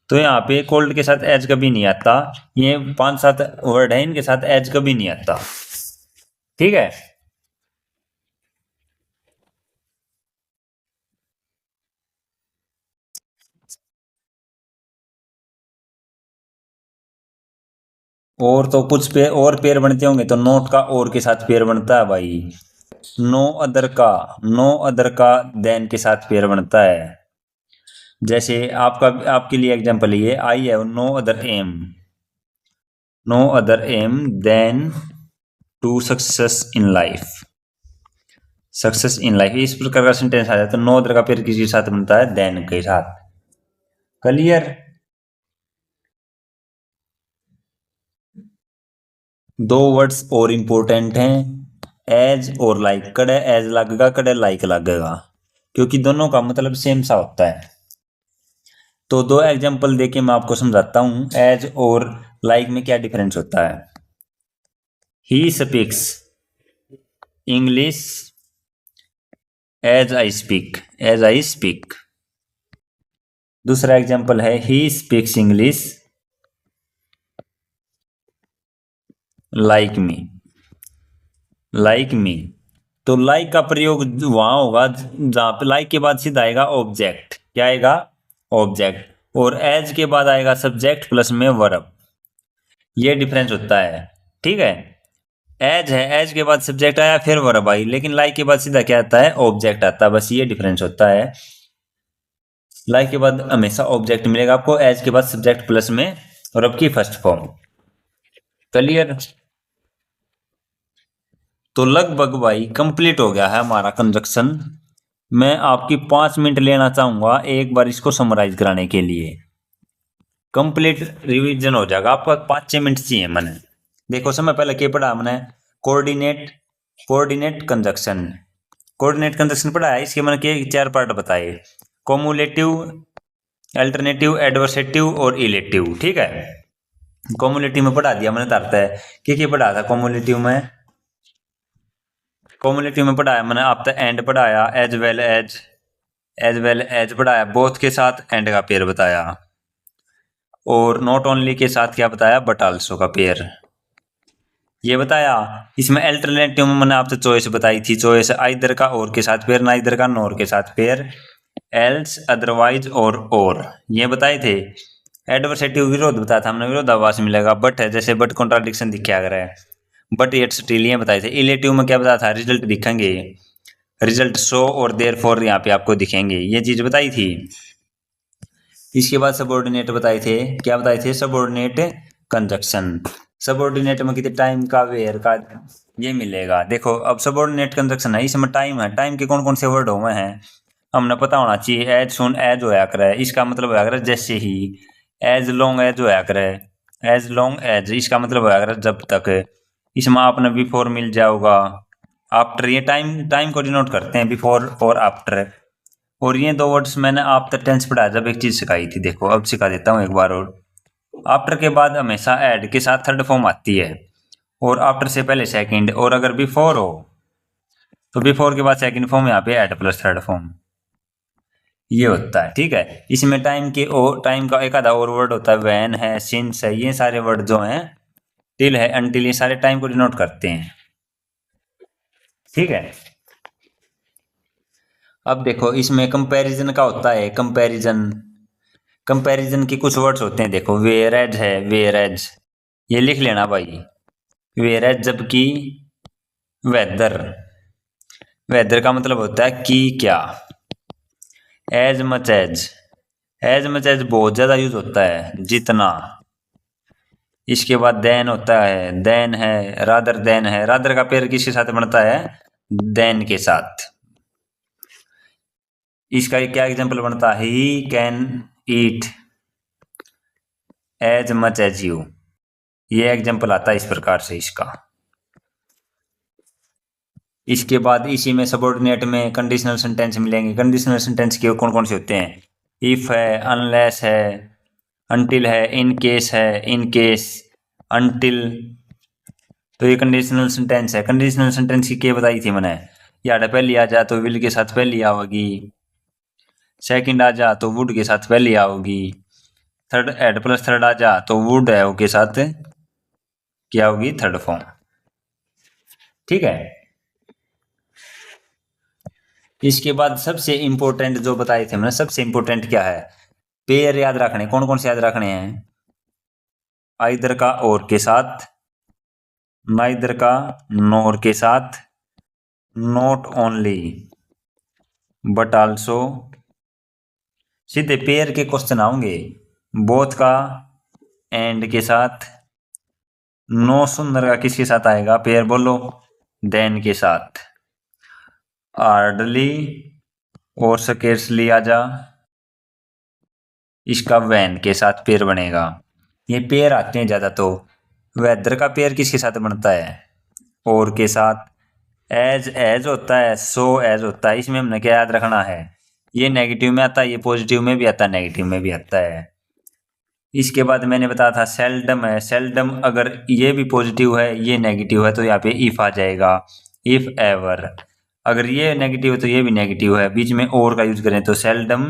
तो यहाँ पे कोल्ड के साथ एज कभी नहीं आता। ये 5-7 वर्ड है, इनके साथ एज कभी नहीं आता। ठीक है, और तो कुछ और पेयर बनते होंगे, तो नोट का और के साथ पेयर बनता है भाई। नो अदर का देन के साथ पेयर बनता है। जैसे आपका आपके लिए एग्जांपल ये, I have no other aim than to success in life. इस प्रकार का सेंटेंस आ जाता है, नो अदर का पेयर किसके साथ बनता है, देन के साथ। क्लियर। दो वर्ड्स और इंपॉर्टेंट हैं, एज और लाइक। कड़े एज लगेगा, कड़े लाइक लगेगा, क्योंकि दोनों का मतलब सेम सा होता है। तो दो एग्जांपल देके मैं आपको समझाता हूं एज और लाइक में क्या डिफरेंस होता है। He speaks English as I speak. दूसरा एग्जांपल है he speaks English like me. तो लाइक का प्रयोग वहां होगा जहां पे लाइक के बाद सीधा आएगा ऑब्जेक्ट। क्या आएगा, ऑब्जेक्ट। और एज के बाद आएगा सब्जेक्ट प्लस में वर्ब। ये डिफरेंस होता है, ठीक है। एज है, एज के बाद सब्जेक्ट आया फिर वर्ब आई, लेकिन लाइक के बाद सीधा क्या आता है, ऑब्जेक्ट आता है। बस ये डिफरेंस होता है। लाइक के बाद हमेशा ऑब्जेक्ट मिलेगा आपको, एज के बाद सब्जेक्ट प्लस में वर्ब की फर्स्ट फॉर्म। क्लियर। तो लगभग भाई कंप्लीट हो गया है हमारा कंजक्शन। मैं आपकी 5 मिनट लेना चाहूंगा एक बार इसको समराइज कराने के लिए। कंप्लीट रिवीजन हो जाएगा आपका, 5-6 मिनट चाहिए मैंने। देखो समय पहले क्या पढ़ा हमने, कोऑर्डिनेट कंजक्शन पढ़ा है। इसके मैंने के 4 पार्ट बताए, कॉमुलेटिव, अल्टरनेटिव, एडवर्सेटिव और इलेटिव। ठीक है, कॉमुलेटिव में पढ़ा दिया मैंने तरता है क्या पढ़ा था। कॉमुलेटिव में पढ़ाया मैंने आप तक एंड पढ़ाया, एज वेल एज पढ़ाया, बोथ के साथ एंड का पेयर बताया, और नॉट ओनली के साथ क्या बताया, बट आल्सो का पेयर ये बताया। इसमें अल्टरनेटिव में मैंने आपसे चॉइस बताई थी, चॉइस आइदर का और के साथ पेयर, नाइदर का नॉर के साथ पेयर, एल्स, अदरवाइज और ये बताए थे। एडवर्सेटिव विरोध बताया था हमने, विरोधाभास मिलेगा, बट है जैसे बट कॉन्ट्राडिक्शन दिखा रहा है, बट येट स्टिल ये बताए थे। इलेटिव में क्या बताया था, रिजल्ट दिखेंगे, रिजल्ट शो और देयरफॉर यहाँ पे आपको दिखेंगे, ये चीज बताई थी। इसके बाद सबऑर्डिनेट बताए थे, क्या बताए थे, सबऑर्डिनेट कंजक्शन। सबऑर्डिनेट में कितने टाइम का, वेयर का ये मिलेगा। देखो अब सबऑर्डिनेट कंजक्शन है, इसमें टाइम है, टाइम के कौन कौन से वर्ड हुए हैं हमने पता होना चाहिए। एज सुन एज होया करे, इसका मतलब होया करे जैसे ही। एज लॉन्ग एज होया करे, एज लॉन्ग एज इसका मतलब होया करे जब तक। इसमें आपने बिफोर मिल जाओगा, आफ्टर, ये टाइम को डिनोट करते हैं, बिफोर और आफ्टर। और ये दो वर्ड्स मैंने आप तक टेंस पढ़ाया जब एक चीज सिखाई थी, देखो अब सिखा देता हूँ एक बार और। आफ्टर के बाद हमेशा एड के साथ थर्ड फॉर्म आती है, और आफ्टर से पहले सेकंड, और अगर बिफोर हो तो बिफोर के बाद सेकंड फॉर्म, यहाँ पे एड प्लस थर्ड फॉर्म ये होता है। ठीक है, इसमें टाइम का एक आधा और वर्ड होता है, वैन है, सिंस है, ये सारे वर्ड जो हैं, टिल है, अनटिल, ये सारे टाइम को डिनोट करते हैं। ठीक है, अब देखो इसमें कंपैरिजन का होता है, कंपैरिजन के कुछ वर्ड्स होते हैं। देखो वेयर एज है, वेयर एज ये लिख लेना भाई, वेयर एज, जबकि वेदर, वेदर का मतलब होता है कि क्या। एज मच एज बहुत ज्यादा यूज होता है, जितना। इसके बाद देन होता है, देन है, रादर देन है, रादर का पेयर किसके साथ बनता है, देन के साथ। इसका क्या एग्जांपल बनता है, he can eat as much as you, ये एग्जांपल आता है इस प्रकार से इसका। इसके बाद इसी में सबऑर्डिनेट में कंडीशनल सेंटेंस मिलेंगे। कंडीशनल सेंटेंस के कौन कौन से होते हैं, इफ है, अनलेस है, अनटिल है, इन केस है, इन केस, अनटिल। तो ये कंडीशनल सेंटेंस है। कंडीशनल सेंटेंस की क्या बताई थी मैंने, यार पहली आ जा तो विल के साथ पहली आओगी, सेकंड आ जा तो वुड के साथ पहली आओगी, थर्ड एड प्लस थर्ड आ जा तो वुड है के साथ क्या होगी, थर्ड फॉर्म। ठीक है, इसके बाद सबसे इंपॉर्टेंट जो बताए थे मैंने, सबसे इंपॉर्टेंट क्या है, पेयर याद रखने। कौन कौन से याद रखने हैं, आइदर का और के साथ, नाइदर का नोर के साथ, नॉट ओनली बट आल्सो, सीधे पेयर के क्वेश्चन आएंगे। बोथ का एंड के साथ, नो सुंदर का किसके साथ आएगा पेयर बोलो, देन के साथ, हार्डली और स्केर्सली आ जा, इसका वैन के साथ पेयर बनेगा। ये पेयर आते हैं ज्यादा। तो वेदर का पेयर किसके साथ बनता है, और के साथ। एज होता है, सो एज होता है। इसमें हमने क्या याद रखना है, ये नेगेटिव में आता है, ये पॉजिटिव में भी आता है, नेगेटिव में भी आता है। इसके बाद मैंने बताया था सेल्डम है। सेल्डम अगर ये भी पॉजिटिव है ये नेगेटिव है तो यहाँ पे इफ आ जाएगा, इफ एवर। अगर ये नेगेटिव है तो ये भी नेगेटिव है, बीच में और का यूज करें तो सेल्डम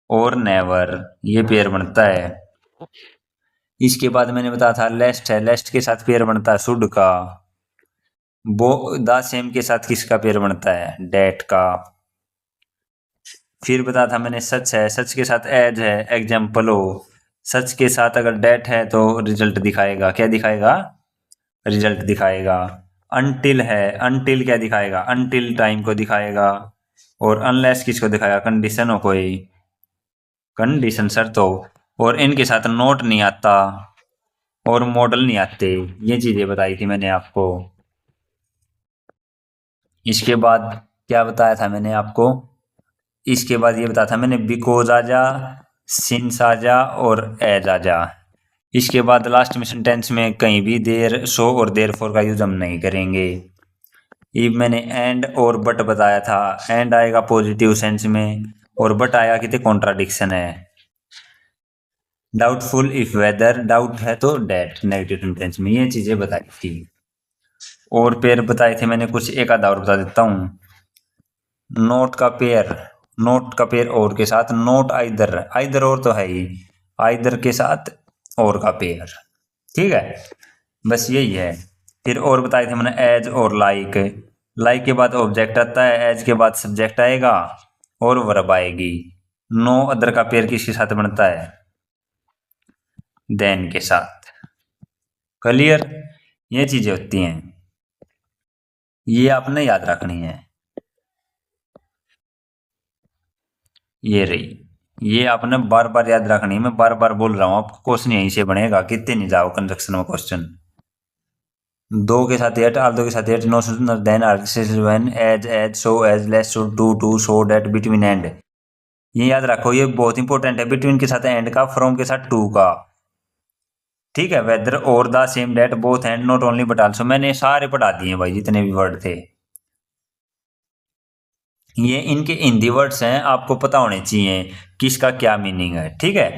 और नेवर, ये पेयर बनता है। इसके बाद मैंने बताया था लेस्ट है। लेस्ट के साथ पेयर बनता है शुड का। द सेम के साथ किसका पेयर बनता है, डेट का। फिर बताया था मैंने सच है। सच के साथ एज है, एग्जाम्पल हो। सच के साथ अगर डेट है तो रिजल्ट दिखाएगा, क्या दिखाएगा, रिजल्ट दिखाएगा। अनटिल है, अनटिल क्या दिखाएगा, अनटिल टाइम को दिखाएगा। और अनलेस किसको दिखाएगा, कंडीशन हो कोई, कंडीशन शर्त हो। और इनके साथ नोट नहीं आता और मॉडल नहीं आते। ये चीजें बताई थी मैंने आपको। इसके बाद क्या बताया था मैंने आपको, इसके बाद ये बताया था मैंने बिकॉज आ जा, सिंस आ जा और एज आ जा। इसके बाद लास्ट में सेंटेंस में कहीं भी देर सो और देर फोर का यूज हम नहीं करेंगे। ये मैंने एंड और बट बताया था। एंड आएगा पॉजिटिव सेंस में और बट आया कि कॉन्ट्राडिक्शन है। डाउटफुल इफ वेदर, डाउट है तो डेट, नेगेटिव सेंटेंस में। ये चीजें बताई थी। और पेयर बताए थे मैंने कुछ, एक आधा और बता देता हूं। नोट का पेयर, नोट का पेयर और के साथ, नोट आइदर, आइदर और तो है ही, आइदर के साथ और का पेयर। ठीक है, बस यही है। फिर और बताए थे मैंने एज और लाइक। लाइक के बाद ऑब्जेक्ट आता है, एज के बाद सब्जेक्ट आएगा और वर्ब आएगी। नो अदर का पेयर किसके साथ बनता है, देन के साथ। क्लियर, ये चीजें होती हैं, ये आपने याद रखनी है। ये रही, ये आपने बार बार याद रखनी है। मैं बार बार बोल रहा हूं आपको, क्वेश्चन यहीं से बनेगा, कितने नहीं जाओ कंजक्शन में क्वेश्चन। दो के साथ एट, आल दो के साथ yet, no sooner than, when, as as, so as, less so, too so that, between and. ये याद रखो, ये बहुत इंपॉर्टेंट है। बिटवीन के साथ एंड का, फ्रॉम के साथ टू का। ठीक है, वेदर और the same that, both and, not only but also. मैंने सारे पढ़ा दिए भाई, जितने भी वर्ड थे। ये इनके हिंदी वर्ड्स हैं, आपको पता होने चाहिए किसका क्या मीनिंग है। ठीक है,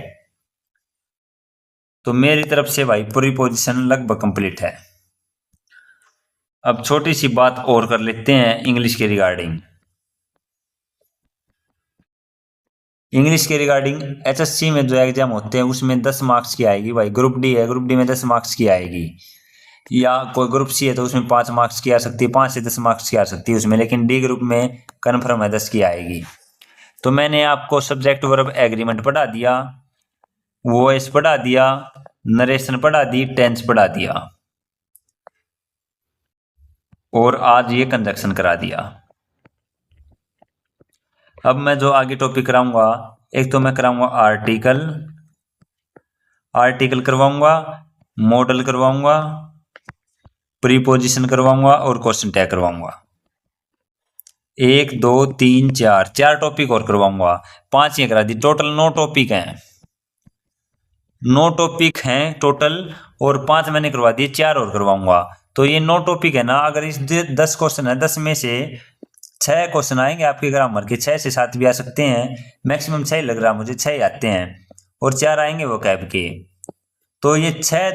तो मेरी तरफ से भाई प्रीपोजिशन लगभग कंप्लीट है। अब छोटी सी बात और कर लेते हैं इंग्लिश के रिगार्डिंग। इंग्लिश के रिगार्डिंग एचएससी में जो एग्जाम होते हैं उसमें 10 मार्क्स की आएगी भाई। ग्रुप डी है, ग्रुप डी में 10 मार्क्स की आएगी। या कोई ग्रुप सी है तो उसमें 5 मार्क्स की आ सकती है, 5 से 10 मार्क्स की आ सकती है उसमें। लेकिन डी ग्रुप में कन्फर्म है 10 की आएगी। तो मैंने आपको सब्जेक्ट वर्ब एग्रीमेंट पढ़ा दिया, वॉइस पढ़ा दिया, नरेशन पढ़ा दी, टेंस पढ़ा दिया, और आज ये कंजक्शन करा दिया। अब मैं जो आगे टॉपिक कराऊंगा, एक तो मैं कराऊंगा आर्टिकल, आर्टिकल करवाऊंगा, मॉडल करवाऊंगा, प्रीपोजिशन करवाऊंगा और क्वेश्चन टैग करवाऊंगा। 1 2 3 4, 4 टॉपिक और करवाऊंगा। 5 ये करा दी, टोटल 9 टॉपिक हैं। 9 टॉपिक हैं टोटल, और 5 मैंने करवा दिए, 4 और करवाऊंगा। तो ये 9 टॉपिक है ना। अगर इस 10 क्वेश्चन है, 10 में से 6 क्वेश्चन आएंगे आपके ग्रामर के, 6 से 7 भी आ सकते हैं। मैक्सिमम 6 लग रहा मुझे, 6 आते हैं, और 4 आएंगे वो कैब के। तो ये 6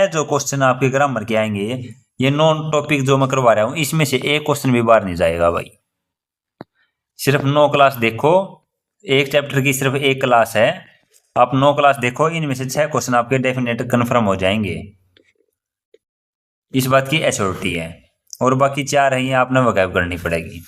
जो क्वेश्चन आपके ग्रामर के आएंगे, ये 9 टॉपिक जो मैं करवा रहा हूँ, इसमें से एक क्वेश्चन भी बाहर नहीं जाएगा भाई। सिर्फ 9 क्लास देखो, एक चैप्टर की सिर्फ एक क्लास है। आप 9 क्लास देखो, इनमें से 6 क्वेश्चन आपके डेफिनेट कंफर्म हो जाएंगे। इस बात की एश्योरिटी है। और बाकी 4 है, ये आपने वकैब करनी पड़ेगी।